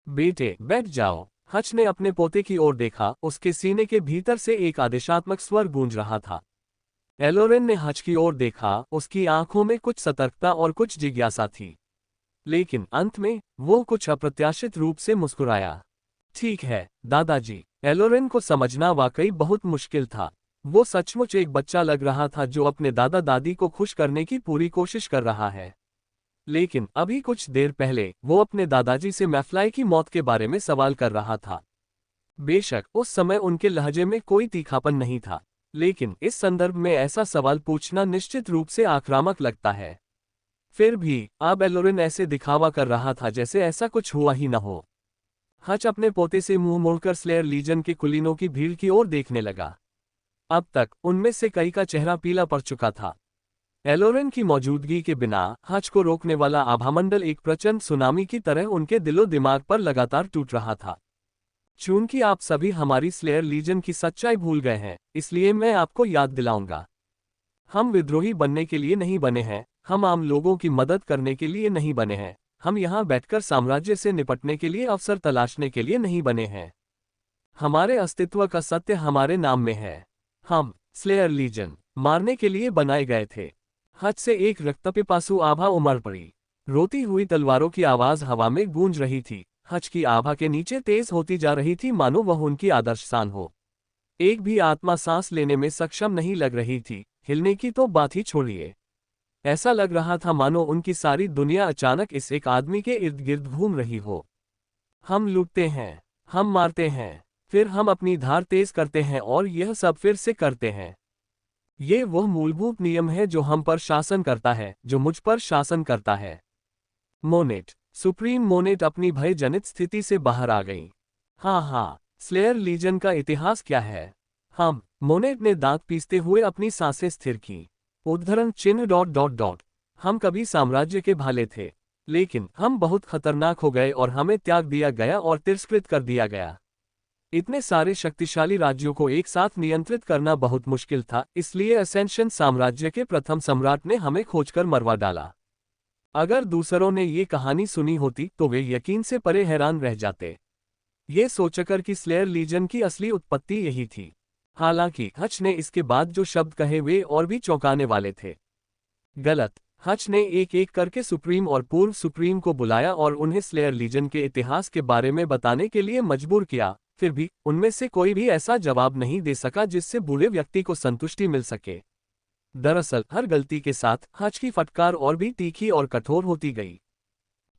बेटे, बैठ जाओ। हच ने अपने पोते की ओर देखा, उसके सीने के भीतर से एक आदेशात्मक स्वर गूंज रहा था। एलोरेन ने हच की ओर देखा, उसकी आंखों में कुछ सतर्कता और कुछ जिज्ञासा थी, लेकिन अंत में वो कुछ अप्रत्याशित रूप से मुस्कुराया। ठीक है दादाजी। एलोरेन को समझना वाकई बहुत मुश्किल था। वो सचमुच एक बच्चा लग रहा था जो अपने दादा दादी को खुश करने की पूरी कोशिश कर रहा है, लेकिन अभी कुछ देर पहले वो अपने दादाजी से मैफ्लाई की मौत के बारे में सवाल कर रहा था। बेशक उस समय उनके लहजे में कोई तीखापन नहीं था, लेकिन इस संदर्भ में ऐसा सवाल पूछना निश्चित रूप से आक्रामक लगता है। फिर भी अब एलोरेन ऐसे दिखावा कर रहा था जैसे ऐसा कुछ हुआ ही न हो। हच अपने पोते से मुंह मोड़कर स्लेयर लीजन के कुलीनों की भीड़ की ओर देखने लगा। अब तक उनमें से कई का चेहरा पीला पड़ चुका था। एलोरेन की मौजूदगी के बिना हच को रोकने वाला आभामंडल एक प्रचंड सुनामी की तरह उनके दिलो दिमाग पर लगातार टूट रहा था। चूंकि आप सभी हमारी स्लेयर लीजन की सच्चाई भूल गए हैं, इसलिए मैं आपको याद दिलाऊंगा। हम विद्रोही बनने के लिए नहीं बने हैं, हम आम लोगों की मदद करने के लिए नहीं बने हैं, हम यहाँ बैठकर साम्राज्य से निपटने के लिए अवसर तलाशने के लिए नहीं बने हैं। हमारे अस्तित्व का सत्य हमारे नाम में है। हम स्लेयर लीजन मारने के लिए बनाए गए थे। हच से एक रक्तपिपासु आभा उमड़ पड़ी। रोती हुई तलवारों की आवाज हवा में गूंज रही थी। हच की आभा के नीचे तेज होती जा रही थी, मानो वह उनकी आदर्श सान हो। एक भी आत्मा सांस लेने में सक्षम नहीं लग रही थी, हिलने की तो बात ही छोड़िए। ऐसा लग रहा था मानो उनकी सारी दुनिया अचानक इस एक आदमी के इर्द गिर्द घूम रही हो। हम लूटते हैं, हम मारते हैं, फिर हम अपनी धार तेज करते हैं और यह सब फिर से करते हैं। ये वह मूलभूत नियम है जो हम पर शासन करता है, जो मुझ पर शासन करता है। मोनेट, सुप्रीम मोनेट अपनी भयजनित स्थिति से बाहर आ गई। हाँ, स्लेयर लीजन का इतिहास क्या है? हम, मोनेट ने दांत पीसते हुए अपनी सांसें स्थिर की। उद्धरण चिन्ह ... हम कभी साम्राज्य के भाले थे, लेकिन हम बहुत खतरनाक हो गए और हमें त्याग दिया गया और तिरस्कृत कर दिया गया। इतने सारे शक्तिशाली राज्यों को एक साथ नियंत्रित करना बहुत मुश्किल था, इसलिए असेंशन साम्राज्य के प्रथम सम्राट ने हमें खोजकर मरवा डाला। अगर दूसरों ने ये कहानी सुनी होती तो वे यकीन से परे हैरान रह जाते। ये सोचकर कि स्लेयर लीजन की असली उत्पत्ति यही थी। हालांकि हच ने इसके बाद जो शब्द कहे वे और भी चौंकाने वाले थे। गलत। हच ने एक एक करके सुप्रीम और पूर्व सुप्रीम को बुलाया और उन्हें स्लेयर लीजन के इतिहास के बारे में बताने के लिए मजबूर किया। फिर भी उनमें से कोई भी ऐसा जवाब नहीं दे सका जिससे बूढ़े व्यक्ति को संतुष्टि मिल सके। दरअसल हर गलती के साथ हच की फटकार और भी तीखी और कठोर होती गई।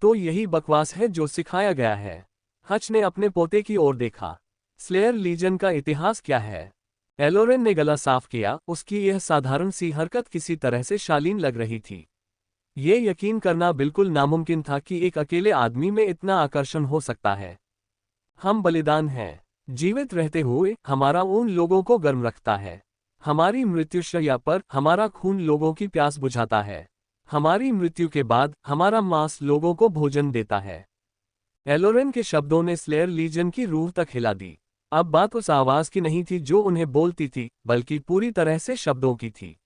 तो यही बकवास है जो सिखाया गया है। हच ने अपने पोते की ओर देखा। स्लेयर लीजन का इतिहास क्या है? एलोरेन ने गला साफ किया। उसकी यह साधारण सी हरकत किसी तरह से शालीन लग रही थी। ये यकीन करना बिल्कुल नामुमकिन था कि एक अकेले आदमी में इतना आकर्षण हो सकता है। हम बलिदान हैं। जीवित रहते हुए हमारा उन लोगों को गर्म रखता है। हमारी मृत्युशैया पर हमारा खून लोगों की प्यास बुझाता है। हमारी मृत्यु के बाद हमारा मांस लोगों को भोजन देता है। एलोरेन के शब्दों ने स्लेयर लीजन की रूह तक हिला दी। अब बात उस आवाज की नहीं थी जो उन्हें बोलती थी, बल्कि पूरी तरह से शब्दों की थी।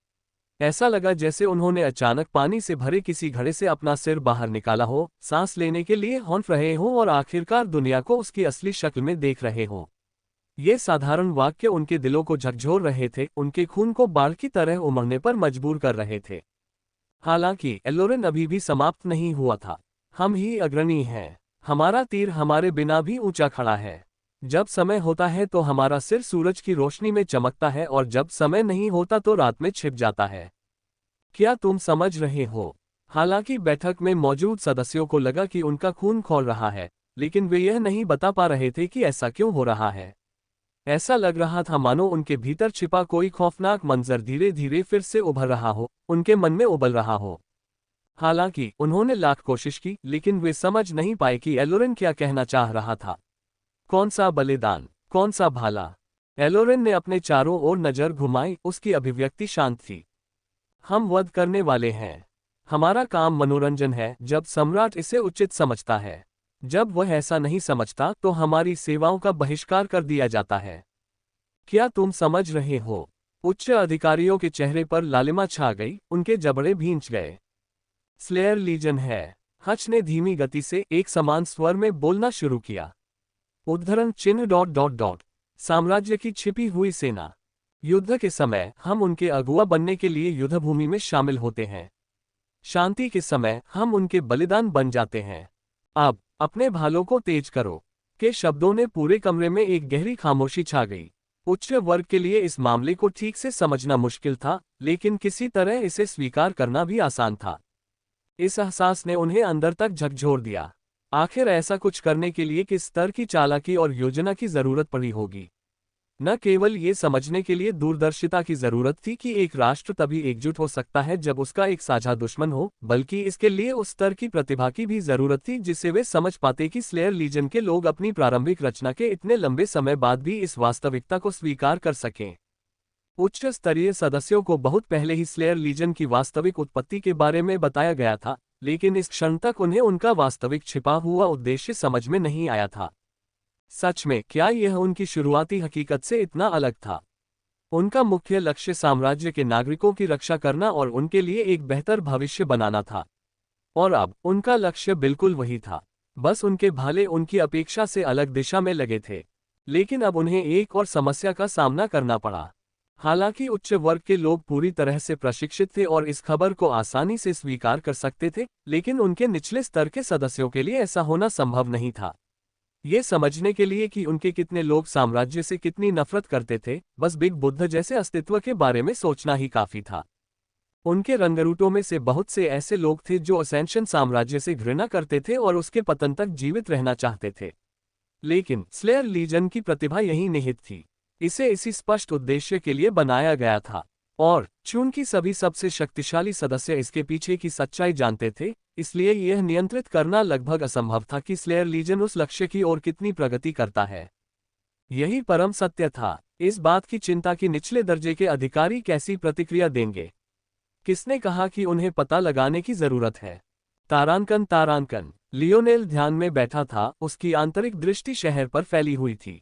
ऐसा लगा जैसे उन्होंने अचानक पानी से भरे किसी घड़े से अपना सिर बाहर निकाला हो, सांस लेने के लिए हौंफ रहे हों और आखिरकार दुनिया को उसकी असली शक्ल में देख रहे हों। ये साधारण वाक्य उनके दिलों को झकझोर रहे थे, उनके खून को बाढ़ की तरह उमड़ने पर मजबूर कर रहे थे। हालांकि एलोरेन अभी भी समाप्त नहीं हुआ था। हम ही अग्रणी हैं। हमारा तीर हमारे बिना भी ऊंचा खड़ा है। जब समय होता है तो हमारा सिर सूरज की रोशनी में चमकता है और जब समय नहीं होता तो रात में छिप जाता है। क्या तुम समझ रहे हो? हालांकि बैठक में मौजूद सदस्यों को लगा कि उनका खून खौल रहा है, लेकिन वे यह नहीं बता पा रहे थे कि ऐसा क्यों हो रहा है। ऐसा लग रहा था मानो उनके भीतर छिपा कोई खौफनाक मंजर धीरे धीरे फिर से उभर रहा हो, उनके मन में उबल रहा हो। हालांकि उन्होंने लाख कोशिश की, लेकिन वे समझ नहीं पाए कि एलोरेन क्या कहना चाह रहा था। कौन सा बलिदान, कौन सा भाला? एलोरेन ने अपने चारों ओर नजर घुमाई। उसकी अभिव्यक्ति शांत थी। हम वध करने वाले हैं। हमारा काम मनोरंजन है जब सम्राट इसे उचित समझता है। जब वह ऐसा नहीं समझता तो हमारी सेवाओं का बहिष्कार कर दिया जाता है। क्या तुम समझ रहे हो? उच्च अधिकारियों के चेहरे पर लालिमा छा गई, उनके जबड़े भींच गए। स्लेयर लीजन है। हच ने धीमी गति से एक समान स्वर में बोलना शुरू किया। उद्धरण चिन्ह ... साम्राज्य की छिपी हुई सेना। युद्ध के समय हम उनके अगुआ बनने के लिए युद्धभूमि में शामिल होते हैं। शांति के समय हम उनके बलिदान बन जाते हैं। अब अपने भालों को तेज करो। के शब्दों ने पूरे कमरे में एक गहरी खामोशी छा गई। उच्च वर्ग के लिए इस मामले को ठीक से समझना मुश्किल था, लेकिन किसी तरह इसे स्वीकार करना भी आसान था। इस एहसास ने उन्हें अंदर तक झकझोर दिया। आखिर ऐसा कुछ करने के लिए किस स्तर की चालाकी और योजना की जरूरत पड़ी होगी। न केवल ये समझने के लिए दूरदर्शिता की जरूरत थी कि एक राष्ट्र तभी एकजुट हो सकता है जब उसका एक साझा दुश्मन हो, बल्कि इसके लिए उस स्तर की प्रतिभा की भी जरूरत थी जिससे वे समझ पाते कि स्लेयर लीजन के लोग अपनी प्रारंभिक रचना के इतने लंबे समय बाद भी इस वास्तविकता को स्वीकार कर सकें। उच्च स्तरीय सदस्यों को बहुत पहले ही स्लेयर लीजन की वास्तविक उत्पत्ति के बारे में बताया गया था, लेकिन इस क्षण तक उन्हें उनका वास्तविक छिपा हुआ उद्देश्य समझ में नहीं आया था। सच में क्या यह उनकी शुरुआती हकीकत से इतना अलग था? उनका मुख्य लक्ष्य साम्राज्य के नागरिकों की रक्षा करना और उनके लिए एक बेहतर भविष्य बनाना था। और अब उनका लक्ष्य बिल्कुल वही था, बस उनके भाले उनकी अपेक्षा से अलग दिशा में लगे थे। लेकिन अब उन्हें एक और समस्या का सामना करना पड़ा। हालांकि उच्च वर्ग के लोग पूरी तरह से प्रशिक्षित थे और इस खबर को आसानी से स्वीकार कर सकते थे, लेकिन उनके निचले स्तर के सदस्यों के लिए ऐसा होना संभव नहीं था। ये समझने के लिए कि उनके कितने लोग साम्राज्य से कितनी नफरत करते थे, बस बिग बुद्ध जैसे अस्तित्व के बारे में सोचना ही काफी था। उनके रंगरूटों में से बहुत से ऐसे लोग थे जो असेंशन साम्राज्य से घृणा करते थे और उसके पतन तक जीवित रहना चाहते थे। लेकिन स्लेयर लीजन की प्रतिभा यही निहित थी। इसे इसी स्पष्ट उद्देश्य के लिए बनाया गया था, और चूंकि सभी सबसे शक्तिशाली सदस्य इसके पीछे की सच्चाई जानते थे, इसलिए यह नियंत्रित करना लगभग असंभव था कि स्लेयर लीजन उस लक्ष्य की ओर कितनी प्रगति करता है। यही परम सत्य था। इस बात की चिंता कि निचले दर्जे के अधिकारी कैसी प्रतिक्रिया देंगे। किसने कहा कि उन्हें पता लगाने की जरूरत है? तारांकन। लियोनेल ध्यान में बैठा था, उसकी आंतरिक दृष्टि शहर पर फैली हुई थी।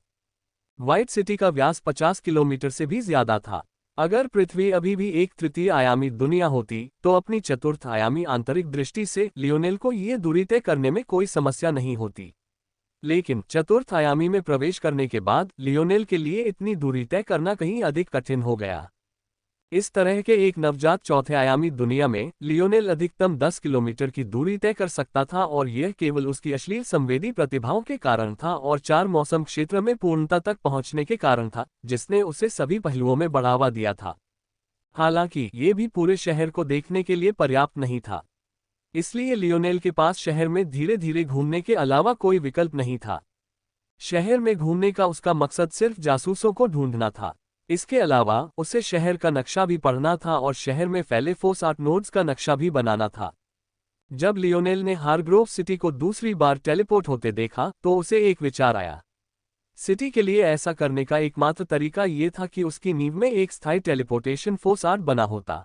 व्हाइट सिटी का व्यास 50 किलोमीटर से भी ज्यादा था। अगर पृथ्वी अभी भी एक तृतीय आयामी दुनिया होती, तो अपनी चतुर्थ आयामी आंतरिक दृष्टि से लियोनेल को ये दूरी तय करने में कोई समस्या नहीं होती। लेकिन चतुर्थ आयामी में प्रवेश करने के बाद लियोनेल के लिए इतनी दूरी तय करना कहीं अधिक कठिन हो गया। इस तरह के एक नवजात चौथे आयामी दुनिया में लियोनेल अधिकतम 10 किलोमीटर की दूरी तय कर सकता था, और यह केवल उसकी अश्लील संवेदी प्रतिभाओं के कारण था और 4 मौसम क्षेत्र में पूर्णता तक पहुंचने के कारण था, जिसने उसे सभी पहलुओं में बढ़ावा दिया था। हालांकि ये भी पूरे शहर को देखने के लिए पर्याप्त नहीं था, इसलिए लियोनेल के पास शहर में धीरे धीरे घूमने के अलावा कोई विकल्प नहीं था। शहर में घूमने का उसका मकसद सिर्फ जासूसों को ढूंढना था। इसके अलावा उसे शहर का नक्शा भी पढ़ना था और शहर में फैले फोसार्ट नोड्स का नक्शा भी बनाना था। जब लियोनेल ने हारग्रोव सिटी को दूसरी बार टेलीपोर्ट होते देखा तो उसे एक विचार आया। सिटी के लिए ऐसा करने का एकमात्र तरीका ये था कि उसकी नींव में एक स्थायी टेलीपोर्टेशन फोसार्ट बना होता।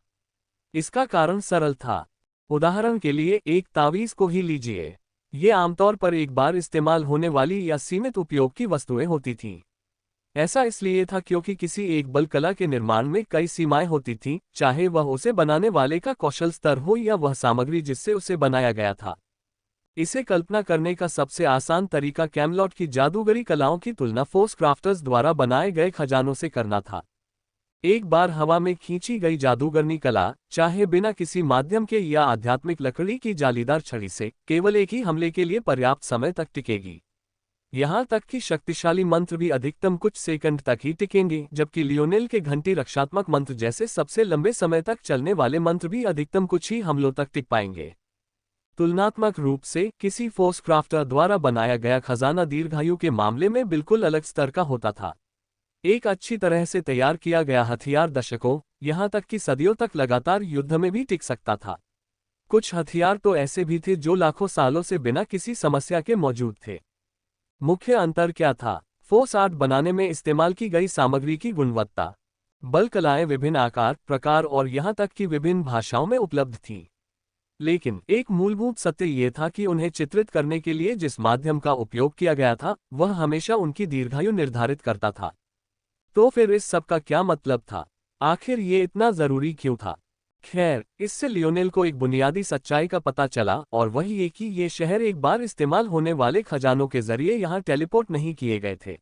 इसका कारण सरल था। उदाहरण के लिए एक तावीज को ही लीजिए। ये आमतौर पर एक बार इस्तेमाल होने वाली या सीमित उपयोग की वस्तुएं होती थीं। ऐसा इसलिए था क्योंकि किसी एक बल कला के निर्माण में कई सीमाएं होती थीं, चाहे वह उसे बनाने वाले का कौशल स्तर हो या वह सामग्री जिससे उसे बनाया गया था। इसे कल्पना करने का सबसे आसान तरीका कैमलॉट की जादूगरी कलाओं की तुलना फोर्स क्राफ्टर्स द्वारा बनाए गए खजानों से करना था। एक बार हवा में खींची गई जादूगरनी कला, चाहे बिना किसी माध्यम के या आध्यात्मिक लकड़ी की जालीदार छड़ी से, केवल एक ही हमले के लिए पर्याप्त समय तक टिकेगी। यहां तक कि शक्तिशाली मंत्र भी अधिकतम कुछ सेकंड तक ही टिकेंगे, जबकि लियोनेल के घंटी रक्षात्मक मंत्र जैसे सबसे लंबे समय तक चलने वाले मंत्र भी अधिकतम कुछ ही हमलों तक टिक पाएंगे। तुलनात्मक रूप से किसी फोर्स क्राफ्टर द्वारा बनाया गया खजाना दीर्घायु के मामले में बिल्कुल अलग स्तर का होता था। एक अच्छी तरह से तैयार किया गया हथियार दशकों, यहां तक कि सदियों तक लगातार युद्ध में भी टिक सकता था। कुछ हथियार तो ऐसे भी थे जो लाखों सालों से बिना किसी समस्या के मौजूद थे। मुख्य अंतर क्या था? फोर्स आर्ट बनाने में इस्तेमाल की गई सामग्री की गुणवत्ता। बल कलाएं विभिन्न आकार, प्रकार और यहां तक कि विभिन्न भाषाओं में उपलब्ध थीं। लेकिन एक मूलभूत सत्य ये था कि उन्हें चित्रित करने के लिए जिस माध्यम का उपयोग किया गया था, वह हमेशा उनकी दीर्घायु निर्धारित करता था। तो फिर इस सब का क्या मतलब था? आखिर ये इतना जरूरी क्यों था? खैर, इससे लियोनेल को एक बुनियादी सच्चाई का पता चला, और वही ये कि ये शहर एक बार इस्तेमाल होने वाले खजानों के जरिए यहाँ टेलीपोर्ट नहीं किए गए थे।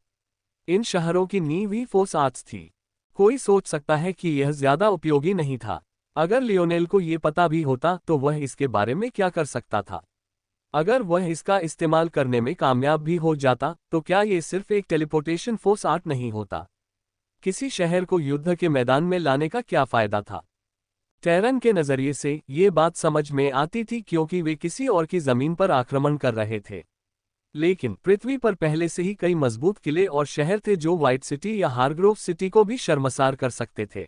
इन शहरों की नींव ही फोर्स आर्ट्स थी। कोई सोच सकता है कि यह ज्यादा उपयोगी नहीं था। अगर लियोनेल को ये पता भी होता तो वह इसके बारे में क्या कर सकता था? अगर वह इसका इस्तेमाल करने में कामयाब भी हो जाता तो क्या ये सिर्फ एक टेलीपोर्टेशन फोर्स आर्ट नहीं होता? किसी शहर को युद्ध के मैदान में लाने का क्या फायदा था? टेरन के नजरिए से ये बात समझ में आती थी क्योंकि वे किसी और की जमीन पर आक्रमण कर रहे थे। लेकिन पृथ्वी पर पहले से ही कई मजबूत किले और शहर थे जो व्हाइट सिटी या हारग्रोव सिटी को भी शर्मसार कर सकते थे।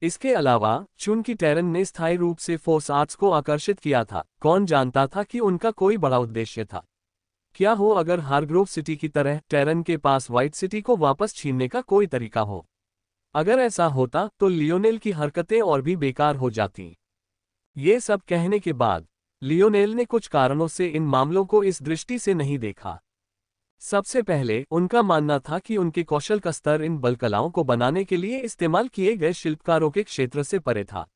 इसके अलावा चूंकि टेरन ने स्थायी रूप से फोर्स आर्ट्स को आकर्षित किया था, कौन जानता था कि उनका कोई बड़ा उद्देश्य था? क्या हो अगर हारग्रोव सिटी की तरह टेरन के पास व्हाइट सिटी को वापस छीनने का कोई तरीका हो? अगर ऐसा होता तो लियोनेल की हरकतें और भी बेकार हो जाती। ये सब कहने के बाद लियोनेल ने कुछ कारणों से इन मामलों को इस दृष्टि से नहीं देखा। सबसे पहले उनका मानना था कि उनके कौशल का स्तर इन बल कलाओं को बनाने के लिए इस्तेमाल किए गए शिल्पकारों के क्षेत्र से परे था।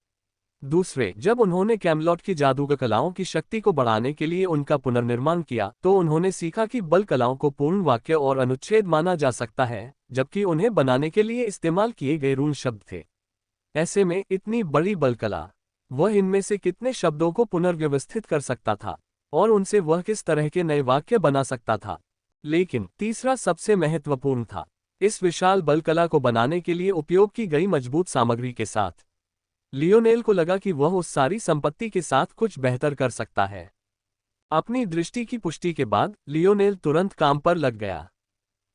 दूसरे, जब उन्होंने कैमलॉट की जादूगर कलाओं की शक्ति को बढ़ाने के लिए उनका पुनर्निर्माण किया तो उन्होंने सीखा कि बल कलाओं को पूर्ण वाक्य और अनुच्छेद माना जा सकता है, जबकि उन्हें बनाने के लिए इस्तेमाल किए गए रून शब्द थे। ऐसे में इतनी बड़ी बल कला, वह इनमें से कितने शब्दों को पुनर्व्यवस्थित कर सकता था और उनसे वह किस तरह के नए वाक्य बना सकता था? लेकिन तीसरा सबसे महत्वपूर्ण था। इस विशाल बल कला को बनाने के लिए उपयोग की गई मजबूत सामग्री के साथ लियोनेल को लगा कि वह उस सारी संपत्ति के साथ कुछ बेहतर कर सकता है। अपनी दृष्टि की पुष्टि के बाद लियोनेल तुरंत काम पर लग गया।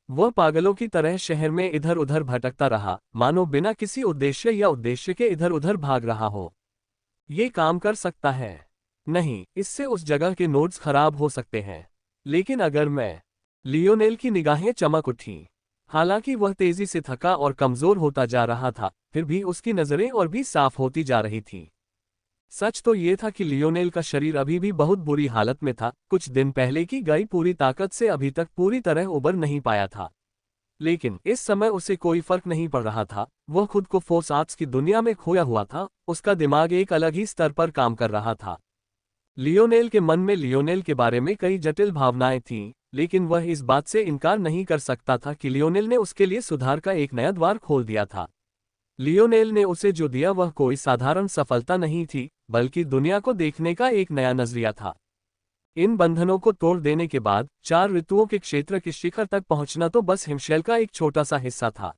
वह पागलों की तरह शहर में इधर उधर भटकता रहा, मानो बिना किसी उद्देश्य या उद्देश्य के इधर उधर भाग रहा हो। ये काम कर सकता है? नहीं, इससे उस जगह के नोड्स खराब हो सकते हैं। लेकिन अगर मैं... लियोनेल की निगाहें चमक उठीं। हालांकि वह तेजी से थका और कमजोर होता जा रहा था, फिर भी उसकी नजरें और भी साफ होती जा रही थीं। सच तो ये था कि लियोनेल का शरीर अभी भी बहुत बुरी हालत में था। कुछ दिन पहले की गई पूरी ताकत से अभी तक पूरी तरह उबर नहीं पाया था। लेकिन इस समय उसे कोई फर्क नहीं पड़ रहा था। वह खुद को फोर्स आर्ट्स की दुनिया में खोया हुआ था। उसका दिमाग एक अलग ही स्तर पर काम कर रहा था। लियोनेल के मन में लियोनेल के बारे में कई जटिल भावनाएं थीं। लेकिन वह इस बात से इनकार नहीं कर सकता था कि लियोनेल ने उसके लिए सुधार का एक नया द्वार खोल दिया था। लियोनेल ने उसे जो दिया वह कोई साधारण सफलता नहीं थी, बल्कि दुनिया को देखने का एक नया नजरिया था। इन बंधनों को तोड़ देने के बाद 4 ऋतुओं के क्षेत्र के शिखर तक पहुंचना तो बस हिमशैल का एक छोटा सा हिस्सा था।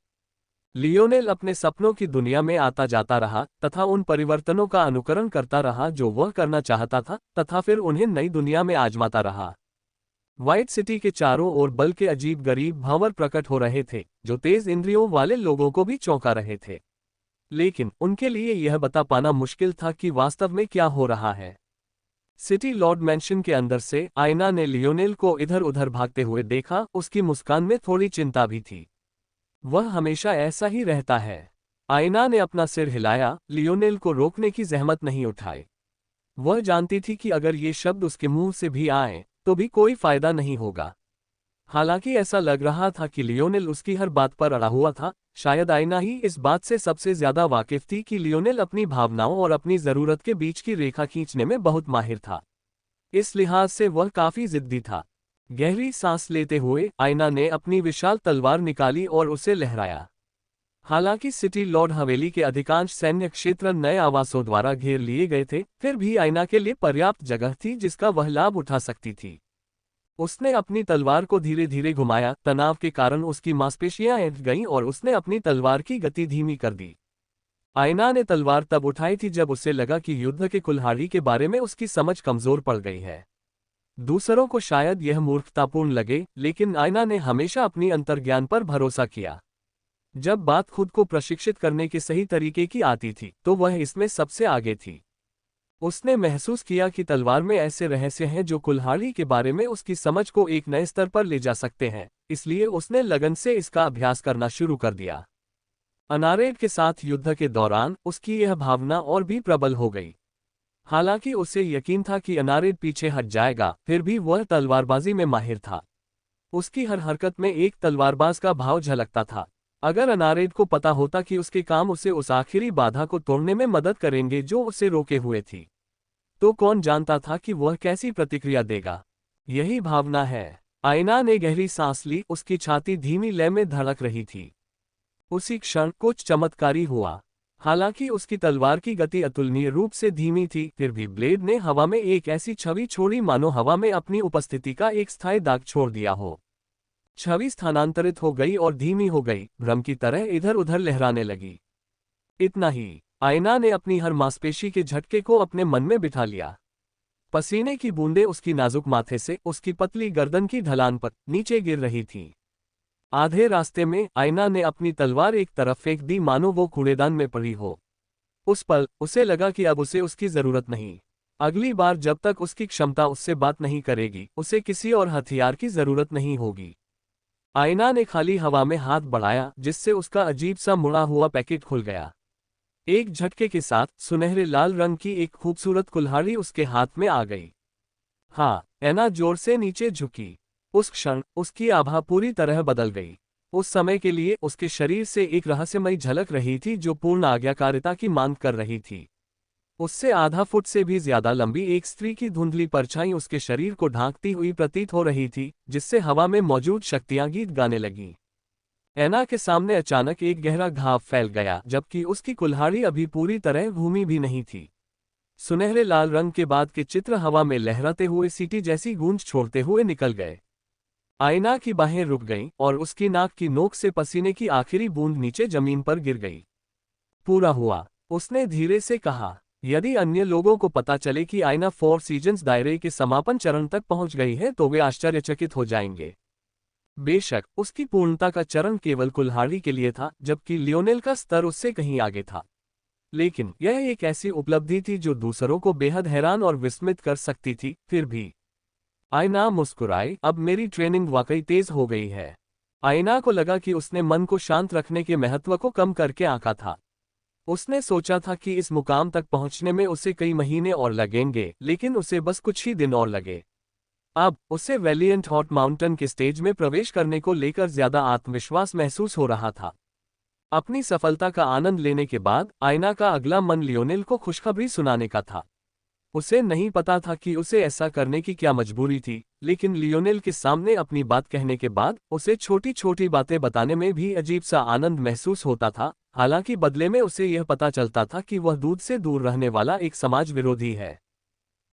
लियोनेल अपने सपनों की दुनिया में आता जाता रहा तथा उन परिवर्तनों का अनुकरण करता रहा जो वह करना चाहता था, तथा फिर उन्हें नई दुनिया में आजमाता रहा। व्हाइट सिटी के चारों ओर बल के अजीब गरीब भंवर प्रकट हो रहे थे, जो तेज इंद्रियों वाले लोगों को भी चौंका रहे थे। लेकिन उनके लिए यह बता पाना मुश्किल था कि वास्तव में क्या हो रहा है। सिटी लॉर्ड मैंशन के अंदर से आयना ने लियोनेल को इधर उधर भागते हुए देखा। उसकी मुस्कान में थोड़ी चिंता भी थी। वह हमेशा ऐसा ही रहता है। आयना ने अपना सिर हिलाया, लियोनेल को रोकने की जहमत नहीं उठाई। वह जानती थी कि अगर ये शब्द उसके मुंह से भी आए तो भी कोई फायदा नहीं होगा। हालांकि ऐसा लग रहा था कि लियोनेल उसकी हर बात पर अड़ा हुआ था। शायद आयना ही इस बात से सबसे ज्यादा वाकिफ थी कि लियोनेल अपनी भावनाओं और अपनी जरूरत के बीच की रेखा खींचने में बहुत माहिर था। इस लिहाज से वह काफी जिद्दी था। गहरी सांस लेते हुए आयना ने अपनी विशाल तलवार निकाली और उसे लहराया। हालांकि सिटी लॉर्ड हवेली के अधिकांश सैन्य क्षेत्र नए आवासों द्वारा घेर लिए गए थे, फिर भी आयना के लिए पर्याप्त जगह थी जिसका वह लाभ उठा सकती थी। उसने अपनी तलवार को धीरे धीरे घुमाया। तनाव के कारण उसकी मांसपेशियां ऐंठ गईं और उसने अपनी तलवार की गति धीमी कर दी। आयना ने तलवार तब उठाई थी जब उसे लगा कि युद्ध के कुल्हाड़ी के बारे में उसकी समझ कमजोर पड़ गई है। दूसरों को शायद यह मूर्खतापूर्ण लगे, लेकिन आयना ने हमेशा अपनी अंतर्ज्ञान पर भरोसा किया। जब बात खुद को प्रशिक्षित करने के सही तरीके की आती थी तो वह इसमें सबसे आगे थी। उसने महसूस किया कि तलवार में ऐसे रहस्य हैं जो कुल्हाड़ी के बारे में उसकी समझ को एक नए स्तर पर ले जा सकते हैं, इसलिए उसने लगन से इसका अभ्यास करना शुरू कर दिया। अनारेड के साथ युद्ध के दौरान उसकी यह भावना और भी प्रबल हो गई। हालांकि उसे यकीन था कि अनारेड पीछे हट जाएगा, फिर भी वह तलवारबाजी में माहिर था। उसकी हर हरकत में एक तलवारबाज का भाव झलकता था। अगर अनारेड को पता होता कि उसके काम उसे उस आखिरी बाधा को तोड़ने में मदद करेंगे जो उसे रोके हुए थी, तो कौन जानता था कि वह कैसी प्रतिक्रिया देगा। यही भावना है। आयना ने गहरी सांस ली। उसकी छाती धीमी लय में धड़क रही थी। उसी क्षण कुछ चमत्कारी हुआ। हालांकि उसकी तलवार की गति अतुलनीय रूप से धीमी थी, फिर भी ब्लेड ने हवा में एक ऐसी छवि छोड़ी मानो हवा में अपनी उपस्थिति का एक स्थायी दाग छोड़ दिया हो। छवि स्थानांतरित हो गई और धीमी हो गई, भ्रम की तरह इधर उधर लहराने लगी। इतना ही, आयना ने अपनी हर मांसपेशी के झटके को अपने मन में बिठा लिया। पसीने की बूंदें उसकी नाजुक माथे से उसकी पतली गर्दन की ढलान पर नीचे गिर रही थीं। आधे रास्ते में आयना ने अपनी तलवार एक तरफ फेंक दी मानो वो कूड़ेदान में पड़ी हो। उस पल उसे लगा कि अब उसे उसकी जरूरत नहीं। अगली बार जब तक उसकी क्षमता उससे बात नहीं करेगी, उसे किसी और हथियार की जरूरत नहीं होगी। आयना ने खाली हवा में हाथ बढ़ाया, जिससे उसका अजीब सा मुड़ा हुआ पैकेट खुल गया। एक झटके के साथ सुनहरे लाल रंग की एक खूबसूरत कुल्हाड़ी उसके हाथ में आ गई। हाँ, ऐना जोर से नीचे झुकी। उस क्षण उसकी आभा पूरी तरह बदल गई। उस समय के लिए उसके शरीर से एक रहस्यमयी झलक रही थी जो पूर्ण आज्ञाकारिता की मांग कर रही थी। उससे आधा फुट से भी ज्यादा लंबी एक स्त्री की धुंधली परछाई उसके शरीर को ढांकती हुई प्रतीत हो रही थी, जिससे हवा में मौजूद शक्तियां गीत गाने लगीं। ऐना के सामने अचानक एक गहरा घाव फैल गया, जबकि उसकी कुल्हाड़ी अभी पूरी तरह भूमि भी नहीं थी। सुनहरे लाल रंग के बाद के चित्र हवा में लहराते हुए सीटी जैसी गूंज छोड़ते हुए निकल गए। आयना की बाहें रुक गईं और उसकी नाक की नोक से पसीने की आखिरी बूंद नीचे जमीन पर गिर गई। पूरा हुआ, उसने धीरे से कहा। यदि अन्य लोगों को पता चले कि आयना 4 सीजन्स दायरे के समापन चरण तक पहुंच गई है तो वे आश्चर्यचकित हो जाएंगे। बेशक उसकी पूर्णता का चरण केवल कुल्हाड़ी के लिए था, जबकि लियोनेल का स्तर उससे कहीं आगे था। लेकिन यह एक ऐसी उपलब्धि थी जो दूसरों को बेहद हैरान और विस्मित कर सकती थी। फिर भी आयना मुस्कुराई। अब मेरी ट्रेनिंग वाकई तेज हो गई है। आयना को लगा कि उसने मन को शांत रखने के महत्व को कम करके आंका था। उसने सोचा था कि इस मुकाम तक पहुंचने में उसे कई महीने और लगेंगे, लेकिन उसे बस कुछ ही दिन और लगे। अब उसे वैलिएंट हॉट माउंटेन के स्टेज में प्रवेश करने को लेकर ज्यादा आत्मविश्वास महसूस हो रहा था। अपनी सफलता का आनंद लेने के बाद आयना का अगला मन लियोनेल को खुशखबरी सुनाने का था। उसे नहीं पता था कि उसे ऐसा करने की क्या मजबूरी थी, लेकिन लियोनेल के सामने अपनी बात कहने के बाद उसे छोटी छोटी बातें बताने में भी अजीब सा आनंद महसूस होता था। हालांकि बदले में उसे यह पता चलता था कि वह दूध से दूर रहने वाला एक समाज विरोधी है।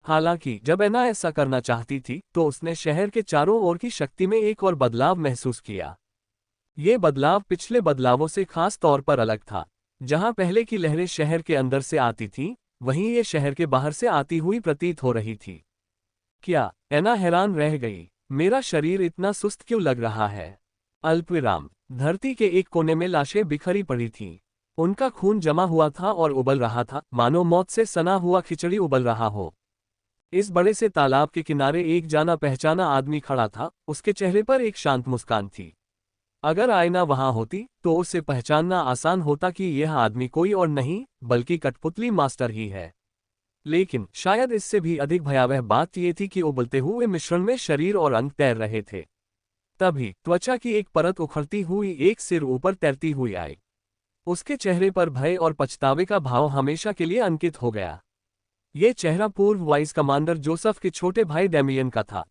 हालांकि जब एना ऐसा करना चाहती थी तो उसने शहर के चारों ओर की शक्ति में एक और बदलाव महसूस किया। ये बदलाव पिछले बदलावों से खास तौर पर अलग था। जहां पहले की लहरें शहर के अंदर से आती थीं, वहीं ये शहर के बाहर से आती हुई प्रतीत हो रही थी। क्या? एना हैरान रह गई। मेरा शरीर इतना सुस्त क्यों लग रहा है? अल्पविराम। धरती के एक कोने में लाशें बिखरी पड़ी थीं। उनका खून जमा हुआ था और उबल रहा था, मानो मौत से सना हुआ खिचड़ी उबल रहा हो। इस बड़े से तालाब के किनारे एक जाना पहचाना आदमी खड़ा था, उसके चेहरे पर एक शांत मुस्कान थी। अगर आईना वहां होती तो उसे पहचानना आसान होता कि यह आदमी कोई और नहीं बल्कि कठपुतली मास्टर ही है। लेकिन शायद इससे भी अधिक भयावह बात यह थी कि उबलते हुए मिश्रण में शरीर और अंग तैर रहे थे। तभी त्वचा की एक परत उखड़ती हुई एक सिर ऊपर तैरती हुई आई। उसके चेहरे पर भय और पछतावे का भाव हमेशा के लिए अंकित हो गया। ये चेहरा पूर्व वाइस कमांडर जोसेफ के छोटे भाई डेमियन का था,